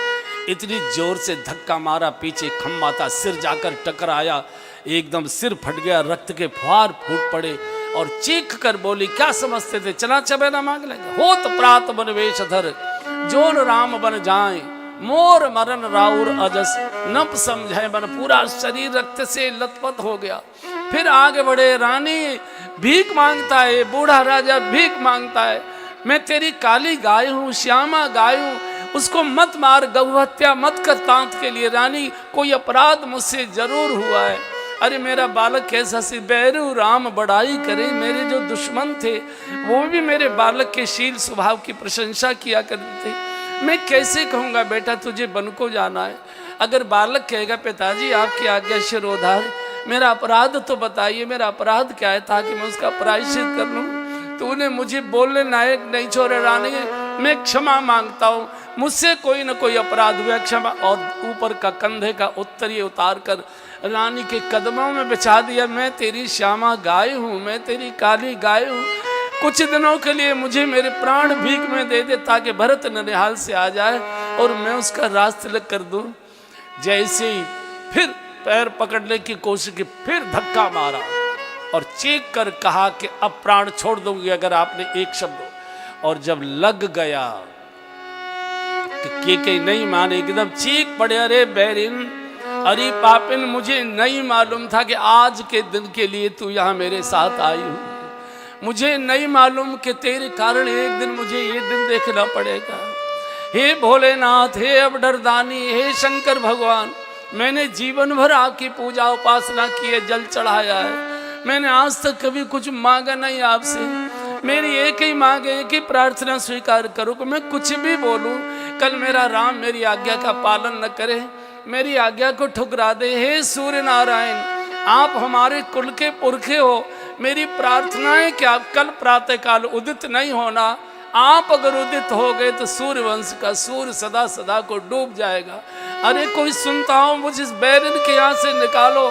[SPEAKER 1] इतनी जोर से धक्का मारा, पीछे खम्बा था, सिर जाकर टकराया, एकदम सिर फट गया, रक्त के फुहार फूट पड़े और चीख कर बोली, क्या समझते थे चना चबेना मांग लेंगे? हो तो प्रात बन वेशधर जोन राम बन जाए, मोर मरण राउर अजस नप समझे मन। पूरा शरीर रक्त से लथपथ हो गया। फिर आगे बढ़े, रानी भीख मांगता है, बूढ़ा राजा भीख मांगता है, मैं तेरी काली गाय हूँ, श्यामा गाय हूँ, उसको मत मार, गौ हत्या मत कर तांत के लिए। रानी कोई अपराध मुझसे जरूर हुआ है। अरे मेरा बालक कैसा सी बैरू राम बड़ाई करे, मेरे जो दुश्मन थे वो भी मेरे बालक के शील स्वभाव की प्रशंसा किया करते थे। मैं कैसे कहूँगा बेटा तुझे वन को जाना है? अगर बालक कहेगा पिताजी आपकी आज्ञा शिरोधार, मेरा अपराध तो बताइए, मेरा अपराध क्या है ताकि मैं उसका प्रायश्चित कर लूँ। तूने मुझे बोलने लायक नहीं छोड़े रानी, मैं क्षमा मांगता हूँ, मुझसे कोई न कोई अपराध हुआ, क्षमा। और ऊपर का कंधे का उत्तरीय उतार कर रानी के कदमों में बिछा दिया, मैं तेरी श्यामा गाय हूँ, मैं तेरी काली गाय हूँ, कुछ दिनों के लिए मुझे मेरे प्राण भीख में दे दे ताकि भरत ननिहाल से आ जाए और मैं उसका राज तिलक कर दूं। जैसे ही फिर पैर पकड़ने की कोशिश की, फिर धक्का मारा और चीख कर कहा कि अब प्राण छोड़ दूंगी अगर आपने एक शब्द। और जब लग गया कि कैकेयी नहीं माने, एकदम चीख पड़े, अरे बैरिन, अरे पापिन, मुझे नहीं मालूम था कि आज के दिन के लिए तू यहाँ मेरे साथ आई हूँ। मुझे नहीं मालूम कि तेरे कारण एक दिन मुझे ये दिन देखना पड़ेगा। हे भोलेनाथ, हे अवडरदानी, हे शंकर भगवान, मैंने जीवन भर आपकी पूजा उपासना की है, जल चढ़ाया है, मैंने आज तक कभी कुछ मांगा नहीं आपसे। मेरी एक ही मांग है, एक ही प्रार्थना स्वीकार करो कि मैं कुछ भी बोलूं, कल मेरा राम मेरी आज्ञा का पालन न करे, मेरी आज्ञा को ठुकरा दे। हे सूर्य नारायण, आप हमारे कुल के पुरखे हो, मेरी प्रार्थना है कि आप कल प्रातः काल उदित नहीं होना। आप अगर उदित हो गए तो सूर्य वंश का सूर्य सदा सदा को डूब जाएगा। अरे कोई सुनता हो, मुझे इस बैरिन के यहाँ से निकालो,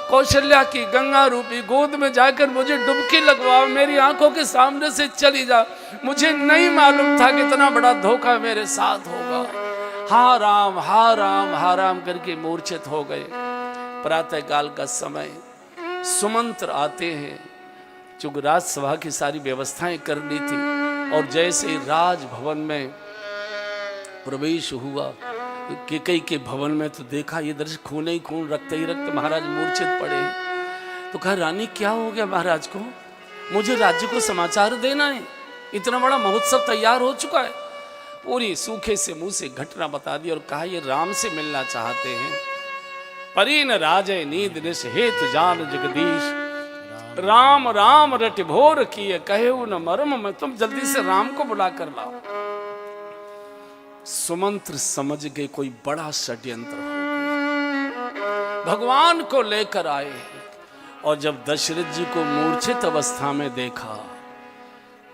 [SPEAKER 1] कौशल्या की गंगा रूपी गोद में जाकर मुझे डुबकी लगवाओ, मेरी आंखों के सामने से चली जा। मुझे नहीं मालूम था कि इतना बड़ा धोखा मेरे साथ होगा। हा राम हा राम हा राम करके मूर्छित हो गए। प्रातः काल का समय, सुमंत्र आते हैं, चूंकि राजसभा की सारी व्यवस्थाएं करनी थी। और जैसे ही राजभवन में प्रवेश हुआ, कैकेयी के भवन में, तो देखा ये दृश्य, खून ही खून, रक्त ही रक्त, महाराज मूर्छित पड़े। तो कहा रानी क्या हो गया महाराज को? मुझे राज्य को समाचार देना है, इतना बड़ा महोत्सव तैयार हो चुका है। पूरी सूखे से मुंह से घटना बता दी और कहा ये राम से मिलना चाहते हैं। परीन राजे नींद निश हेत जान जगदीश, राम राम रट भोर किए कहे न मर्म में, तुम जल्दी से राम को बुला कर लाओ। सुमंत्र समझ गए कोई बड़ा षड्यंत्र हो गया। भगवान को लेकर आए। और जब दशरथ जी को मूर्छित अवस्था में देखा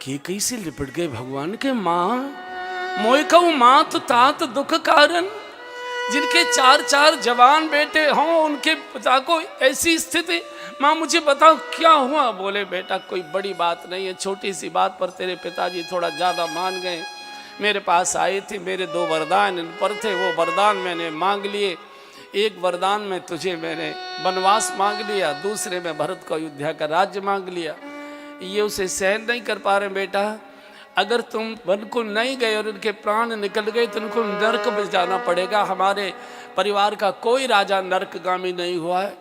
[SPEAKER 1] कि कैसे लिपट गए भगवान के माँ, मोय कहूँ मात तात दुख कारण, जिनके 4 जवान बेटे हों उनके पिता को ऐसी स्थिति, माँ मुझे बताओ क्या हुआ। बोले बेटा कोई बड़ी बात नहीं है, छोटी सी बात पर तेरे पिताजी थोड़ा ज़्यादा मान गए। मेरे पास आए थे, मेरे 2 वरदान इन पर थे, वो वरदान मैंने मांग लिए। एक वरदान में तुझे मैंने वनवास मांग लिया, दूसरे में भरत को अयोध्या का राज्य मांग लिया। ये उसे सहन नहीं कर पा रहे बेटा, अगर तुम वन को नहीं गए और उनके प्राण निकल गए तो उनको नरक में जाना पड़ेगा। हमारे परिवार का कोई राजा नरकगामी नहीं हुआ है।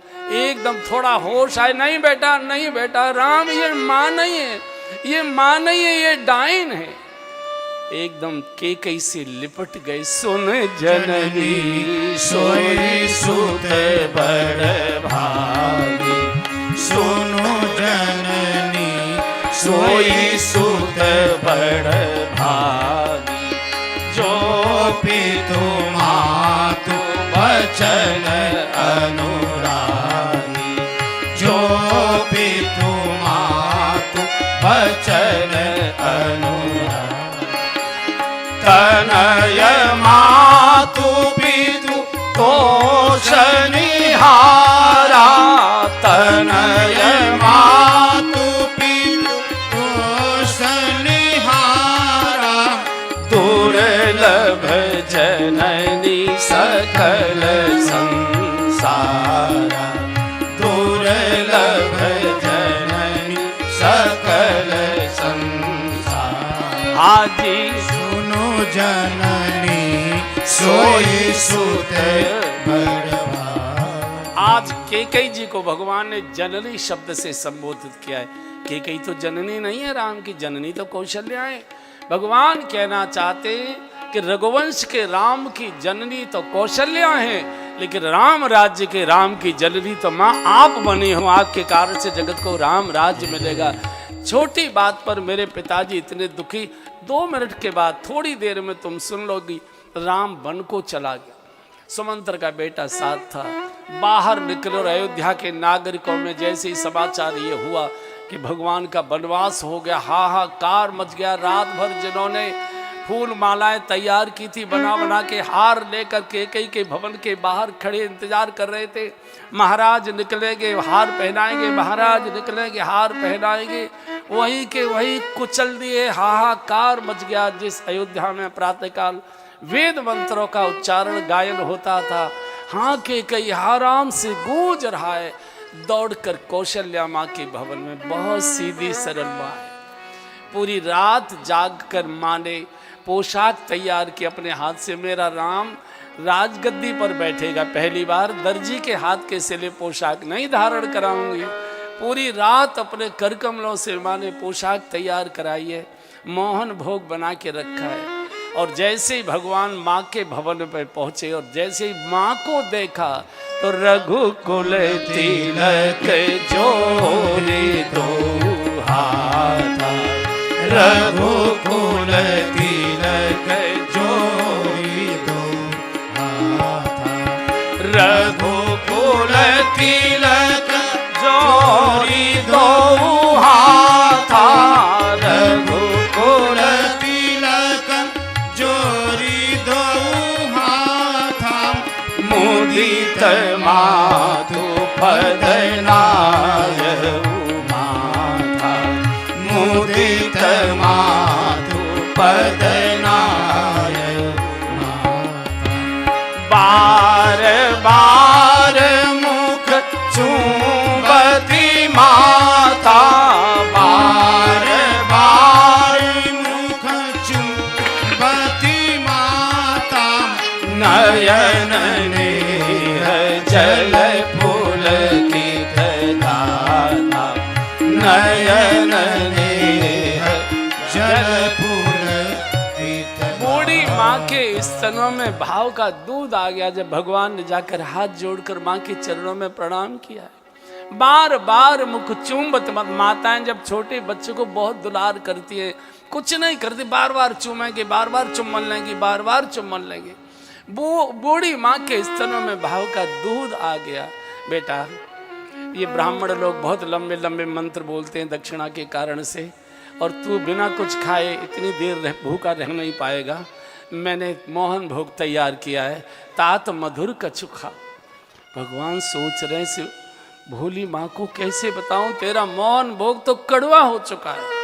[SPEAKER 1] एकदम थोड़ा होश आए, नहीं बेटा नहीं बेटा, राम ये माँ नहीं है, ये माँ नहीं है, ये डाइन है। एकदम केकई से लिपट गए। सुन जननी
[SPEAKER 2] सोई सुत बड़ भागी, सुनो जननी सोई सुत बड़ भागी, जो पितु मातु वचन अनुरागी, जो पितु मातु वचन अनुरागी, तनय मातु पितु तोषनिहारा, तनय मातु पितु तोषनिहारा,
[SPEAKER 1] दुर्लभ जननी सकल संसारा,
[SPEAKER 2] दुर्लभ जननी सकल संसार,
[SPEAKER 1] आजी
[SPEAKER 2] जननी सोई सुत बड़ भागी।
[SPEAKER 1] आज केकई जी को भगवान ने जननी शब्द से संबोधित किया है। केकई तो जननी नहीं है राम की, जननी तो कौशल्या है। भगवान कहना चाहते कि रघुवंश के राम की जननी तो कौशल्या है, लेकिन राम राज्य के राम की जननी तो माँ आप बनी हो। आपके कारण से जगत को राम राज्य मिलेगा। छोटी बात पर मेरे पिताजी इतने दुखी, 2 मिनट के बाद थोड़ी देर में तुम सुन लोगी, राम वन को चला गया। सुमंत्र का बेटा साथ था, बाहर निकलो। अयोध्या के नागरिकों में जैसे ही समाचार ये हुआ कि भगवान का वनवास हो गया, हाहाकार मच गया। रात भर जिन्होंने फूल मालाएं तैयार की थी, बना बना के हार लेकर केकई के भवन के बाहर खड़े इंतजार कर रहे थे। महाराज निकलेंगे हार पहनाएंगे, महाराज निकलेंगे हार पहनाएंगे, वही के वही कुचल दिए। हाहाकार मच गया। जिस अयोध्या में प्रातःकाल वेद मंत्रों का उच्चारण गायन होता था, हाँ केकई आराम से गूंज रहा है। दौड़कर कौशल्या माँ के भवन में, बहुत सीधी सरल माँ है। पूरी रात जागकर माँ ने पोशाक तैयार की अपने हाथ से। मेरा राम राजगद्दी पर बैठेगा, पहली बार दर्जी के हाथ के सिले पोशाक नहीं धारण कराऊंगी। पूरी रात अपने कर कमलों से माँ ने पोशाक तैयार कराई है, मोहन भोग बना के रखा है। और जैसे ही भगवान माँ के भवन पर पहुंचे और जैसे ही माँ को देखा तो रघुकुल तिलक जोरी दो हाथा,
[SPEAKER 2] रघुकुल तिलक जोरी दो हाथा,
[SPEAKER 1] रघुकुल तिलक जोरी दो हाथा,
[SPEAKER 2] रघुकुल तिलक जोरी दो हाथा,
[SPEAKER 1] मुदित माधु पदनाय माथा,
[SPEAKER 2] मुदित माधु पदनाय माथा,
[SPEAKER 1] बार बार मुख चूंबती माता,
[SPEAKER 2] बार बार मुख चुंबती माता,
[SPEAKER 1] नयन नेह जल पुलकित दाता, नयन नेह
[SPEAKER 2] जल पुलकित।
[SPEAKER 1] बूढ़ी माँ के स्तनों में भाव का दूध आ गया जब भगवान ने जाकर हाथ जोड़कर माँ के चरणों में प्रणाम किया है। बार बार मुख चूमत माताएं जब छोटे बच्चे को बहुत दुलार करती है, कुछ नहीं करती, बार बार चूमेंगे, बार बार चुम्बन लेंगी, बार बार चुम्बन लेंगे। बूढ़ी माँ के स्तनों में भाव का दूध आ गया। बेटा ये ब्राह्मण लोग बहुत लंबे लंबे मंत्र बोलते हैं दक्षिणा के कारण से, और तू बिना कुछ खाए इतनी देर भूखा रह नहीं पाएगा। मैंने मोहन भोग तैयार किया है, तात मधुर कछु खा। भगवान सोच रहे से भोली माँ को कैसे बताऊं, तेरा मोहन भोग तो कड़वा हो चुका है,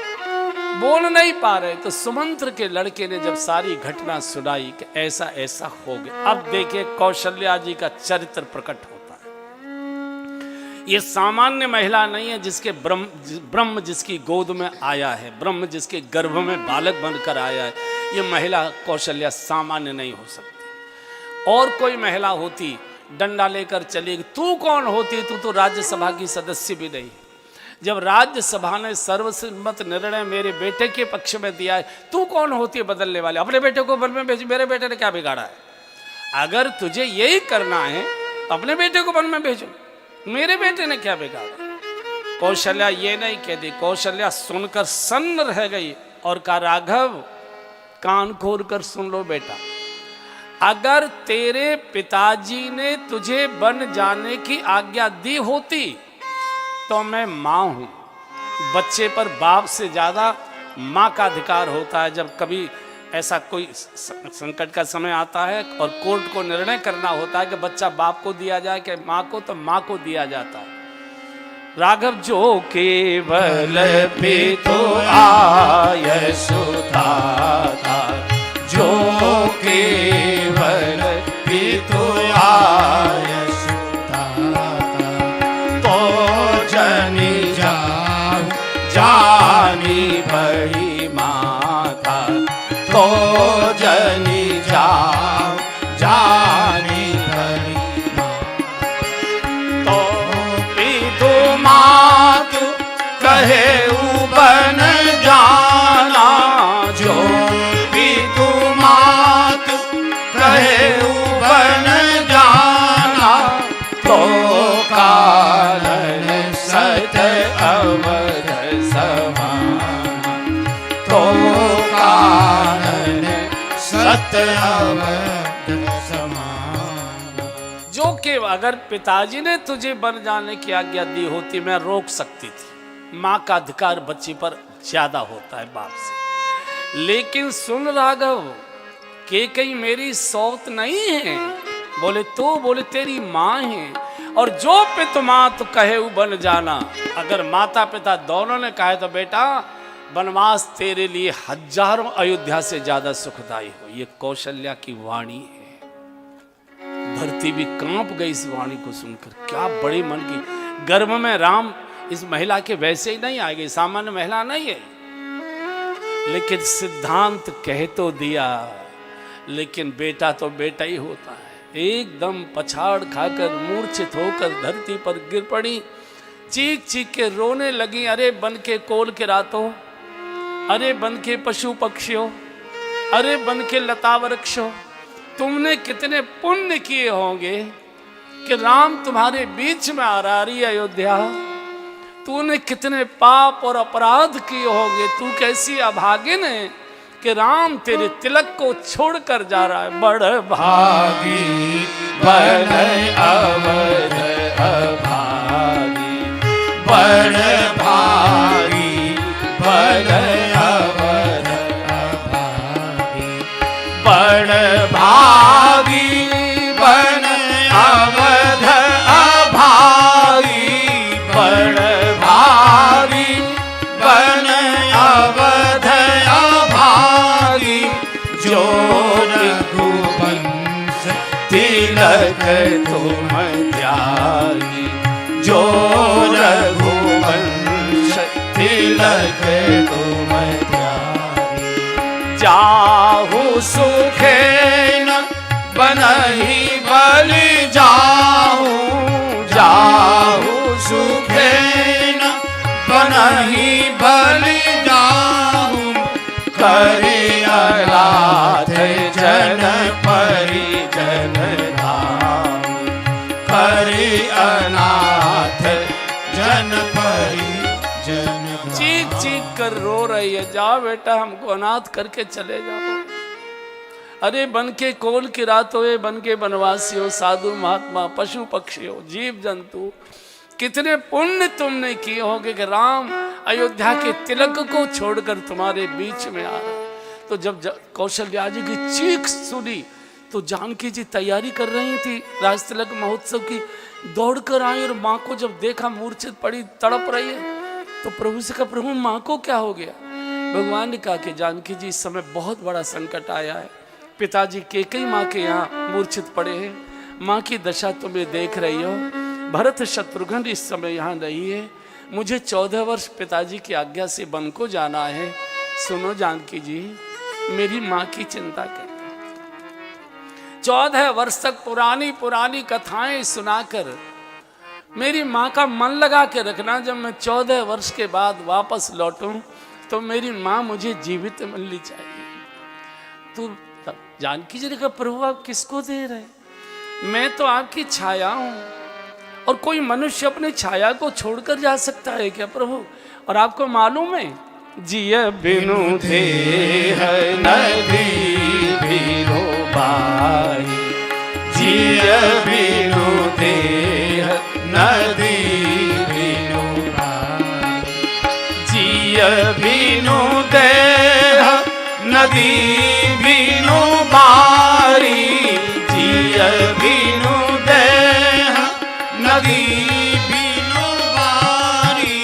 [SPEAKER 1] बोल नहीं पा रहे। तो सुमंत्र के लड़के ने जब सारी घटना सुनाई कि ऐसा ऐसा हो गया, अब देखिए कौशल्या जी का चरित्र प्रकट होता है। ये सामान्य महिला नहीं है जिसके ब्रह्म जिसकी गोद में आया है, ब्रह्म जिसके गर्भ में बालक बनकर आया है। ये महिला कौशल्या सामान्य नहीं हो सकती। और कोई महिला होती डंडा लेकर चली, तू कौन होती, तू तो राज्यसभा की सदस्य भी नहीं। जब राज्यसभा ने सर्वसम्मत निर्णय मेरे बेटे के पक्ष में दिया है, तू कौन होती है बदलने वाले, अपने बेटे को वन में भेज, मेरे बेटे ने क्या बिगाड़ा है। अगर तुझे यही करना है अपने बेटे को वन में भेजो, मेरे बेटे ने क्या बिगाड़ा। कौशल्या ये नहीं कहती, कौशल्या सुनकर सन्न रह गई और कहा राघव कान खोल कर सुन लो बेटा, अगर तेरे पिताजी ने तुझे वन जाने की आज्ञा दी होती तो मैं माँ हूँ। बच्चे पर बाप से ज़्यादा माँ का अधिकार होता है। जब कभी ऐसा कोई संकट का समय आता है और कोर्ट को निर्णय करना होता है कि बच्चा बाप को दिया जाए कि माँ को, तो माँ को दिया जाता है। राघव जो केवल पितु आय सुताता, जो केवल पितु आय सुताता, तो जनी जानी बड़ी माता, तो जनी जानी बड़ी माता, तो पितु मात कहे बन जाना, जो पितु मात कहे बन जाना, तो कारण सत अवध समाना, तो कारण सत अवध समाना। जो कि अगर पिताजी ने तुझे बन जाने की आज्ञा दी होती मैं रोक सकती थी। माँ का अधिकार बच्ची पर ज्यादा होता है बाप से। लेकिन सुन राघव, केकई मेरी सौत नहीं है, बोले तो, बोले तेरी माँ है। और जो पितु मात कहे बन जाना, अगर माता पिता दोनों ने कहे तो बेटा वनवास तेरे लिए हजारों अयोध्या से ज्यादा सुखदायी हो। ये कौशल्या की वाणी है। धरती भी कांप गई इस वाणी को सुनकर। क्या बड़े मन की, गर्भ में राम इस महिला के वैसे ही नहीं आएगी, सामान्य महिला नहीं है। लेकिन सिद्धांत कह तो दिया, लेकिन बेटा तो बेटा ही होता है। एकदम पछाड़ खाकर मूर्छित होकर धरती पर गिर पड़ी, चीख चीख के रोने लगी। अरे बन के कोल के रातों, अरे बन के पशु पक्षियों, अरे बन के लता वृक्षों, तुमने कितने पुण्य किए होंगे कि राम तुम्हारे बीच में आ रही है अयोध्या। तूने कितने पाप और अपराध किए होंगे, तू कैसी अभागिन है कि राम तेरे तिलक को छोड़कर जा रहा है। बड़ भागी बड़ अवध अभागी, बड़ भागी बड़ अवध अभागी, बड़ भागी बड़ अवध अभागी, बड़ भागी बन अवध अभागी, जो रघुवंश तिलक तुम त्यागी, जो रघुवंश तिलक तुम त्यागी। जाहु सुखे न बनहि बलि जाहु, जाहु सुखे न बनहि बलि जाहु, करे अनाथ जन परिजन धाम, करे अनाथ जन परिजन धाम। चीख चीख कर रो रही है, जाओ बेटा हमको अनाथ करके चले जाओ। अरे बन के कोल की रात होए, बन के बनवासी हो, साधु महात्मा पशु पक्षी हो, जीव जंतु, कितने पुण्य तुमने किए होंगे कि राम अयोध्या के तिलक को छोड़कर तुम्हारे बीच में आ रहा है। तो जब कौशल्या जी की चीख सुनी तो जानकी जी तैयारी कर रही थी राज तिलक महोत्सव की, दौड़कर आई और माँ को जब देखा मूर्छित पड़ी, तड़प रही है, तो प्रभु से कहा, प्रभु माँ को क्या हो गया? भगवान ने कहा कि जानकी जी इस समय बहुत बड़ा संकट आया है, पिताजी केकई माँ के यहाँ मूर्छित पड़े हैं, माँ की दशा तुम्हें देख रही हो, भरत शत्रुघ्न इस समय यहाँ नहीं है, मुझे 14 वर्ष पिताजी की आज्ञा से वन को जाना है। सुनो जानकी जी, मेरी माँ की चिंता कर, 14 वर्ष तक पुरानी पुरानी कथाएं सुनाकर मेरी माँ का मन लगा के रखना। जब मैं 14 वर्ष के बाद वापस लौटूं तो मेरी माँ मुझे जीवित मिलनी चाहिए। तो जानकी जी ने कहा, प्रभु आप किसको दे रहे? मैं तो आपकी छाया हूं, और कोई मनुष्य अपनी छाया को छोड़कर जा सकता है क्या प्रभु? और आपको मालूम है, जिया बिनु दे है नदी बिनु बाई, जिया बिनु दे है नदी बिनु बाई, जिया बिनु दे है नदी बिनु बारी, जिया बिनु दे है नदी बिनु बारी,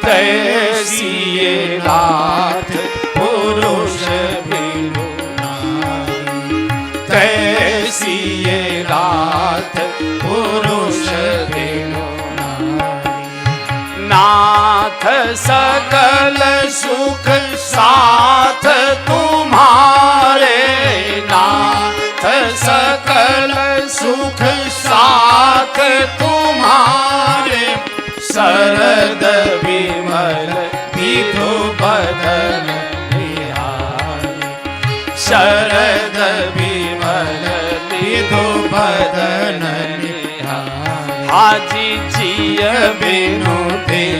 [SPEAKER 1] तैसी ये रात पुरुष बिनु नारी, तैसी ये रात पुरुष बिनु नारी, नाथ सकल सुख साथ तुम्हारे, नाथ सकल सुख साथ तुम्हारे, शरद विमल विधु बदन बिहारी, शरद विमल विधु बदन बिहारी, हाजी जिय बिनु दे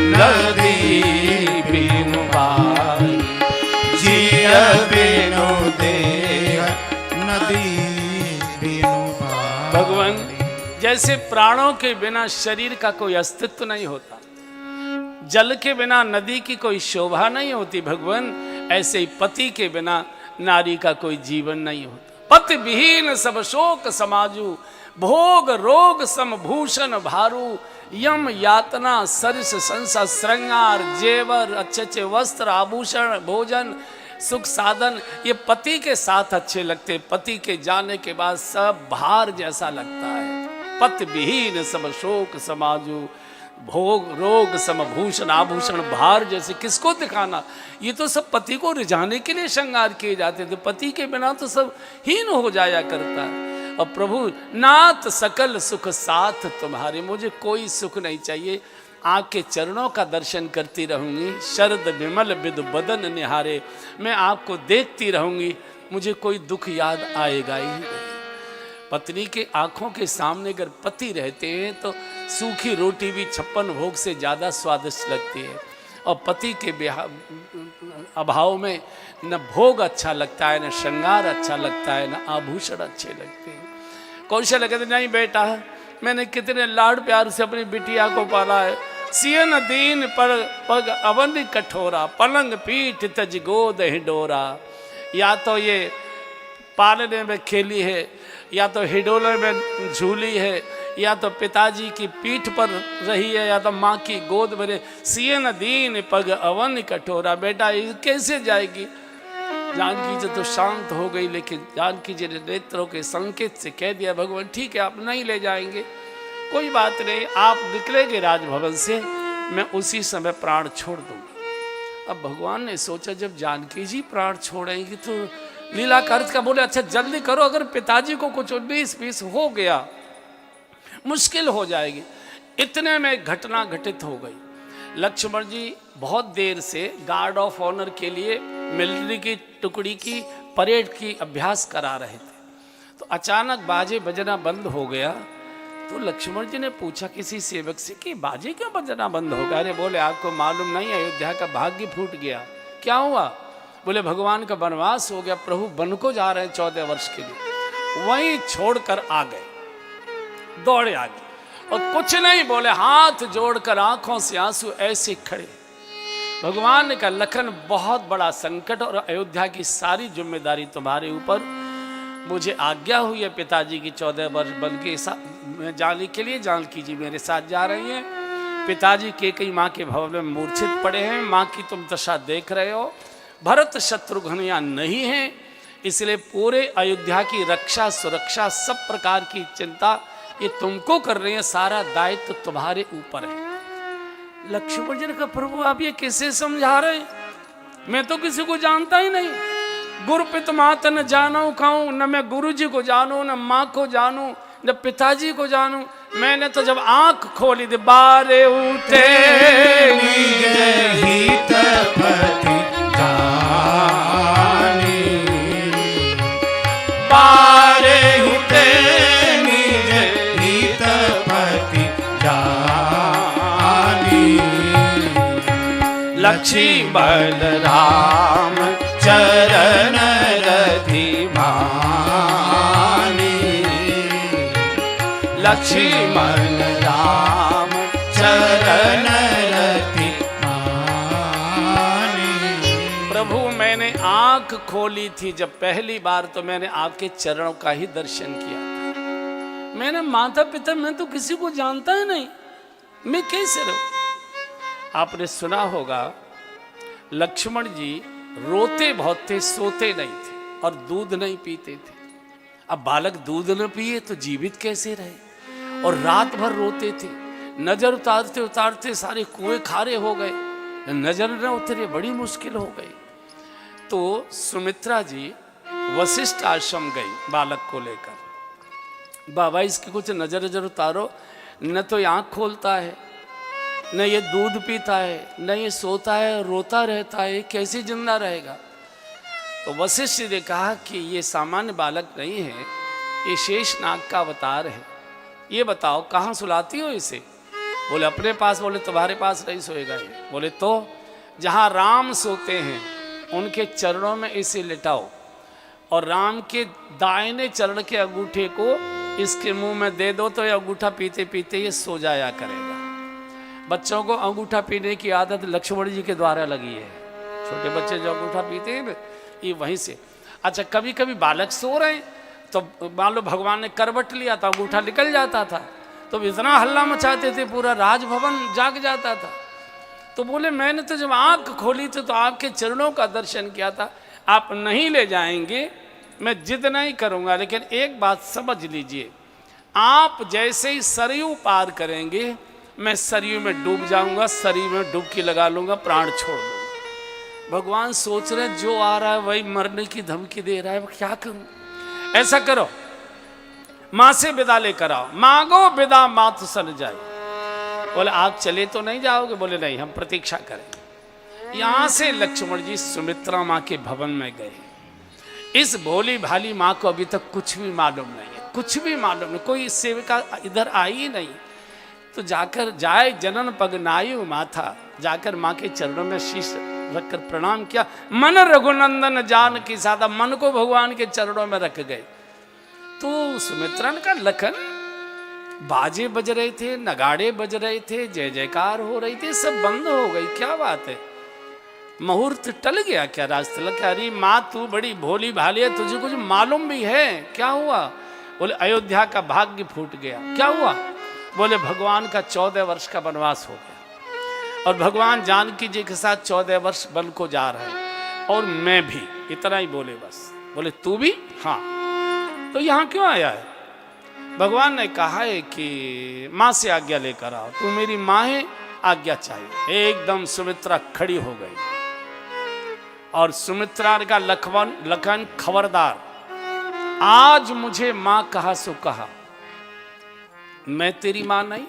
[SPEAKER 1] नदी बिनु बारी, जिय बिनु दे
[SPEAKER 2] नदी बिनु बारी।
[SPEAKER 1] भगवान, जैसे प्राणों के बिना शरीर का कोई अस्तित्व नहीं होता, जल के बिना नदी की कोई शोभा नहीं होती भगवान, ऐसे ही पति के बिना नारी का कोई जीवन नहीं होता। पति विहीन सब शोक समाजू, भोग रोग समभूषण भारू, यम यातना सरिस संसा श्रृंगार जेवर, अच्छे अच्छे वस्त्र आभूषण भोजन सुख साधन, ये पति के साथ अच्छे लगते, पति के जाने के बाद सब भार जैसा लगता है। पति विहीन सब शोक समाजू, भोग रोग समभूषण आभूषण भार जैसे, किसको दिखाना? ये तो सब पति को रिझाने के लिए श्रृंगार किए जाते थे, पति के बिना तो सब हीन हो जाया करता है। और प्रभु, नाथ सकल सुख साथ तुम्हारे, मुझे कोई सुख नहीं चाहिए, आपके चरणों का दर्शन करती रहूंगी, शरद विमल विधु बदन निहारे, मैं आपको देखती रहूंगी, मुझे कोई दुख याद आएगा ही नहीं। पत्नी के आंखों के सामने अगर पति रहते हैं तो सूखी रोटी भी 56 भोग से ज़्यादा स्वादिष्ट लगती है, और पति के अभाव में न भोग अच्छा लगता है, न श्रृंगार अच्छा लगता है, न आभूषण अच्छे लगते हैं। कौशल्या कहते, नहीं बेटा, मैंने कितने लाड प्यार से अपनी बिटिया को पाला है, सियन दीन पर पग अवन कठोरा, पलंग पीठ तज गोद हिडोरा। या तो ये पालने में खेली है, या तो हिडोले में झूली है, या तो पिताजी की पीठ पर रही है, या तो माँ की गोद में। सियन दीन पग अवन कठोरा, बेटा ये कैसे जाएगी? जानकी जी तो शांत हो गई, लेकिन जानकी जी ने नेत्रों के संकेत से कह दिया, भगवान ठीक है, आप नहीं ले जाएंगे, कोई बात नहीं, आप निकलेंगे राजभवन से, मैं उसी समय प्राण छोड़ दूंगा। अब भगवान ने सोचा, जब जानकी जी प्राण छोड़ेंगी तो लीला कार्य का बोले, अच्छा जल्दी करो, अगर पिताजी को कुछ 19-20 हो गया मुश्किल हो जाएगी। इतने में घटना घटित हो गई। लक्ष्मण जी बहुत देर से गार्ड ऑफ ऑनर के लिए मिलिट्री की टुकड़ी की परेड की अभ्यास करा रहे थे, तो अचानक बाजे बजना बंद हो गया। तो लक्ष्मण जी ने पूछा किसी सेवक से कि बाजे क्यों बजना बंद हो गया? अरे बोले आपको मालूम नहीं, अयोध्या का भाग्य फूट गया। क्या हुआ? बोले भगवान का वनवास हो गया, प्रभु वन को जा रहे हैं 14 वर्ष के लिए, वहीं छोड़कर आ गए, दौड़े आ गए और कुछ नहीं बोले, हाथ जोड़कर आंखों से आंसू ऐसे खड़े। भगवान ने कहा लखन बहुत बड़ा संकट और अयोध्या की सारी जिम्मेदारी तुम्हारे ऊपर, मुझे आज्ञा हुई है पिताजी की 14 वर्ष वन के जाने के लिए, जानकी जी मेरे साथ जा रही हैं। पिताजी कैकेयी माँ के भवन में मूर्छित पड़े हैं, माँ की तुम दशा देख रहे हो, भरत शत्रुघ्न यहाँ नहीं है, इसलिए पूरे अयोध्या की रक्षा सुरक्षा सब प्रकार की चिंता ये तुमको कर रही है, सारा दायित्व तुम्हारे ऊपर है। लक्ष्मण जी ने कहा प्रभु आप ये कैसे समझा रहे हैं, मैं तो किसी को जानता ही नहीं, गुरु पिता माता न जानो खाऊं, न मैं गुरु जी को जानू, न माँ को जानू, न पिताजी को जानू। मैंने तो जब आंख खोली थी बारे उठे
[SPEAKER 2] बारे उठे निज हितपति जानी,
[SPEAKER 1] लक्ष्मण
[SPEAKER 2] राम चरण रति मानी, लक्ष्मण राम चरण रति मानी।
[SPEAKER 1] प्रभु मैंने आंख खोली थी जब पहली बार, तो मैंने आपके चरणों का ही दर्शन किया था। मैंने माता पिता मैं तो किसी को जानता ही नहीं, मैं कैसे रहूं। आपने सुना होगा लक्ष्मण जी रोते बहुत थे, सोते नहीं थे और दूध नहीं पीते थे। अब बालक दूध न पिए तो जीवित कैसे रहे, और रात भर रोते थे, नजर उतारते उतारते सारे कुएं खारे हो गए, नजर न उतरे, बड़ी मुश्किल हो गई। तो सुमित्रा जी वशिष्ठ आश्रम गई बालक को लेकर, बाबा इसकी कुछ नजर नजर उतारो, न तो आँख खोलता है, न ये दूध पीता है, न ये सोता है, रोता रहता है, कैसे जिंदा रहेगा। तो वशिष्ठ ने कहा कि ये सामान्य बालक नहीं है, ये शेषनाग का अवतार है, ये बताओ कहाँ सुलाती हो इसे। बोले अपने पास। बोले तुम्हारे पास नहीं सोएगा ये। बोले तो जहाँ राम सोते हैं उनके चरणों में इसे लिटाओ, और राम के दाहिने चरण के अंगूठे को इसके मुंह में दे दो, तो ये अंगूठा पीते पीते ये सो जाया करेगा। बच्चों को अंगूठा पीने की आदत लक्ष्मण जी के द्वारा लगी है, छोटे बच्चे जो अंगूठा पीते हैं ये वहीं से। अच्छा कभी कभी बालक सो रहे हैं तो मान लो भगवान ने करवट लिया तो अंगूठा निकल जाता था, तो इतना हल्ला मचाते थे पूरा राजभवन जाग जाता था। तो बोले मैंने तो जब आंख खोली थी तो आपके चरणों का दर्शन किया था, आप नहीं ले जाएंगे मैं जिद नहीं करूँगा, लेकिन एक बात समझ लीजिए, आप जैसे ही सरयू पार करेंगे मैं सरयू में डूब जाऊंगा, सरयू में डुबकी लगा लूंगा, प्राण छोड़ दूंगा। भगवान सोच रहे जो आ रहा है वही मरने की धमकी दे रहा है, क्या करूं। ऐसा करो माँ से विदा लेकर आओ, मांगो विदा मात सन जाए। बोले आप चले तो नहीं जाओगे। बोले नहीं हम प्रतीक्षा करेंगे। यहां से लक्ष्मण जी सुमित्रा माँ के भवन में गए। इस भोली भाली माँ को अभी तक कुछ भी मालूम नहीं है, कुछ भी मालूम नहीं, कोई सेविका इधर आई ही नहीं। तो जाकर जाए जनन पग नायु माथा, जाकर माँ के चरणों में शीश रखकर प्रणाम किया। मन रघुनंदन जान की सादा, मन को भगवान के चरणों में रख गए। तो सुमित्रा ने कहा लखन बाजे बज रहे थे, नगाड़े बज रहे थे, जय जयकार हो रही थी, सब बंद हो गई, क्या बात है, मुहूर्त टल गया क्या राजतिलक? अरे माँ तू बड़ी भोली भाली है, तुझे कुछ मालूम भी है, क्या हुआ? बोले अयोध्या का भाग्य फूट गया। क्या हुआ? बोले भगवान का 14 वर्ष का वनवास हो गया और भगवान जानकी जी के साथ 14 वर्ष वन को जा रहे हैं, और मैं भी। इतना ही बोले बस। बोले तू भी? हाँ। तो यहाँ क्यों आया है? भगवान ने कहा है कि माँ से आज्ञा लेकर आओ, तू मेरी माँ है, आज्ञा चाहिए। एकदम सुमित्रा खड़ी हो गई और सुमित्रा का लखन खबरदार, आज मुझे माँ कहा सो कहा, मैं तेरी माँ नहीं।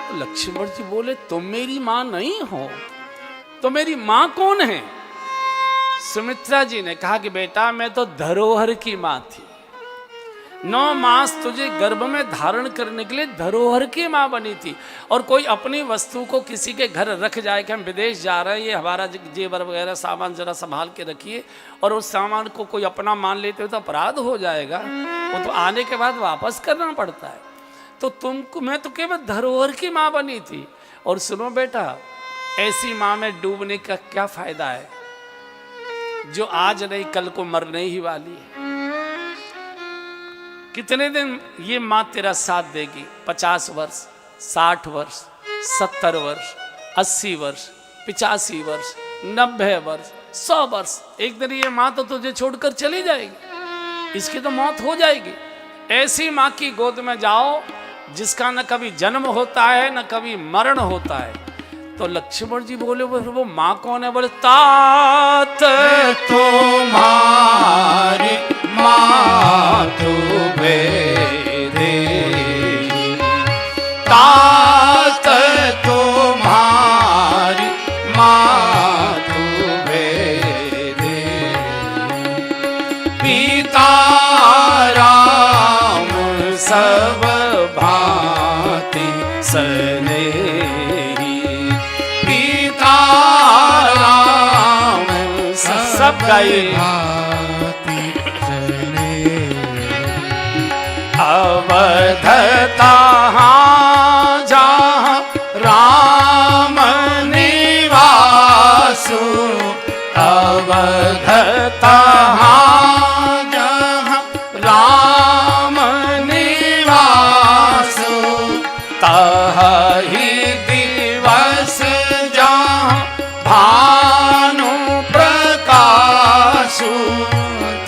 [SPEAKER 1] तो लक्ष्मण जी बोले तुम मेरी माँ नहीं हो तो मेरी माँ कौन है? सुमित्रा जी ने कहा कि बेटा मैं तो धरोहर की माँ थी, 9 मास तुझे गर्भ में धारण करने के लिए धरोहर की माँ बनी थी। और कोई अपनी वस्तु को किसी के घर रख जाए कि हम विदेश जा रहे हैं, ये हमारा जेवर वगैरह सामान जरा संभाल के रखिए, और उस सामान को कोई अपना मान लेते हो तो अपराध हो जाएगा, वो तो आने के बाद वापस करना पड़ता है। तो तुमको मैं तो केवल धरोहर की माँ बनी थी। और सुनो बेटा, ऐसी माँ में डूबने का क्या फायदा है जो आज नहीं कल को मरने ही वाली है। कितने दिन ये माँ तेरा साथ देगी? 50 वर्ष, 60 वर्ष, 70 वर्ष, 80 वर्ष, 85 वर्ष, 90 वर्ष, 100 वर्ष। एक दिन ये माँ तो तुझे छोड़कर चली जाएगी, इसकी तो मौत हो जाएगी। ऐसी माँ की गोद में जाओ जिसका न कभी जन्म होता है न कभी मरण होता है। तो लक्ष्मण जी बोले वो माँ कौन है? बोले तात
[SPEAKER 2] तुम्हारी मातु बेदे, तात तुम्हारी मातु बेदे, पिता राम सब भांति स्नेही, पिता राम
[SPEAKER 1] सब गाइए।
[SPEAKER 2] अवधता जहाँ राम निवासु, अवधता जहाँ राम निवासु, तहि दिवस जहाँ भानु प्रकाशु,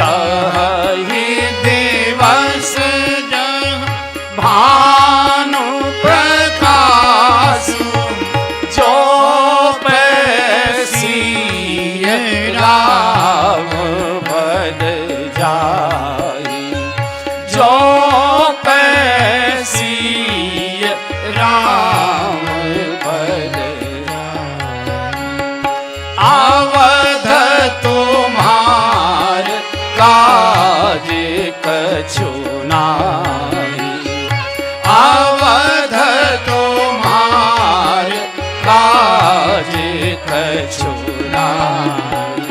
[SPEAKER 2] तहि दिवस भानु प्रकाशु, जो पैसी राम बद जाई, जो पैसी राम बद जाई, अवध तुम्हार काज कछु नाहि, अवध तुम्हार काज कछु नाहि,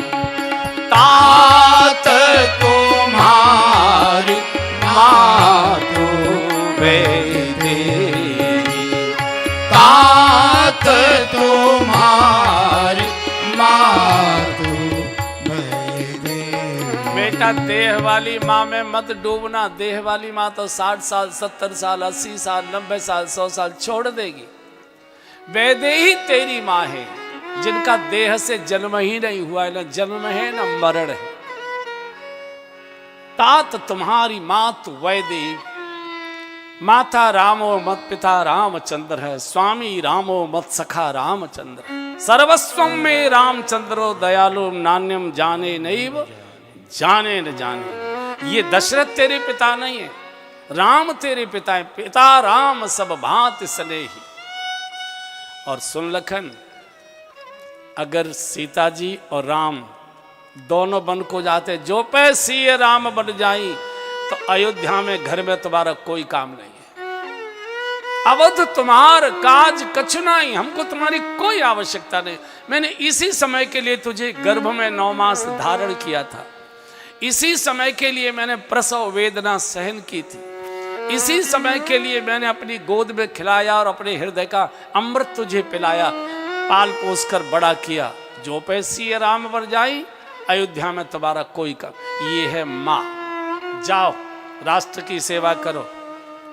[SPEAKER 2] तात तुम्हारी मातु बेदे, तात तुम्हारी मातु बेदे।
[SPEAKER 1] बेटा देह वाली माँ में मत डूबना। देह वाली माँ तो 60 साल, 70 साल, 80 साल, 90 साल, 100 साल छोड़ देगी। वैदे ही तेरी माँ है जिनका देह से जन्म ही नहीं हुआ है, न जन्म है न मरण है। तात तुम्हारी मात वैदे, माता रामो मत पिता रामचंद्र है, स्वामी रामो मत सखा रामचंद्र, सर्वस्वम में रामचंद्रो दयालु, नान्यम जाने नैव जाने न जाने। ये दशरथ तेरे पिता नहीं है, राम तेरे पिता है। पिता राम सब भांति स्नेही। और सुन लखन, अगर सीता जी और राम दोनों बन को जाते, जो पे सीए राम बन जाई, तो अयोध्या में घर में तुम्हारा कोई काम नहीं है। अवध तुम्हार काज कछु नहीं, हमको तुम्हारी कोई आवश्यकता नहीं। मैंने इसी समय के लिए तुझे गर्भ में 9 मास धारण किया था, इसी समय के लिए मैंने प्रसव वेदना सहन की थी, इसी समय के लिए मैंने अपनी गोद में खिलाया और अपने हृदय का अमृत तुझे पिलाया, पाल पोस कर बड़ा किया। जो पैसी राम बर जाई, अयोध्या में तुम्हारा कोई काम। ये है माँ। जाओ राष्ट्र की सेवा करो।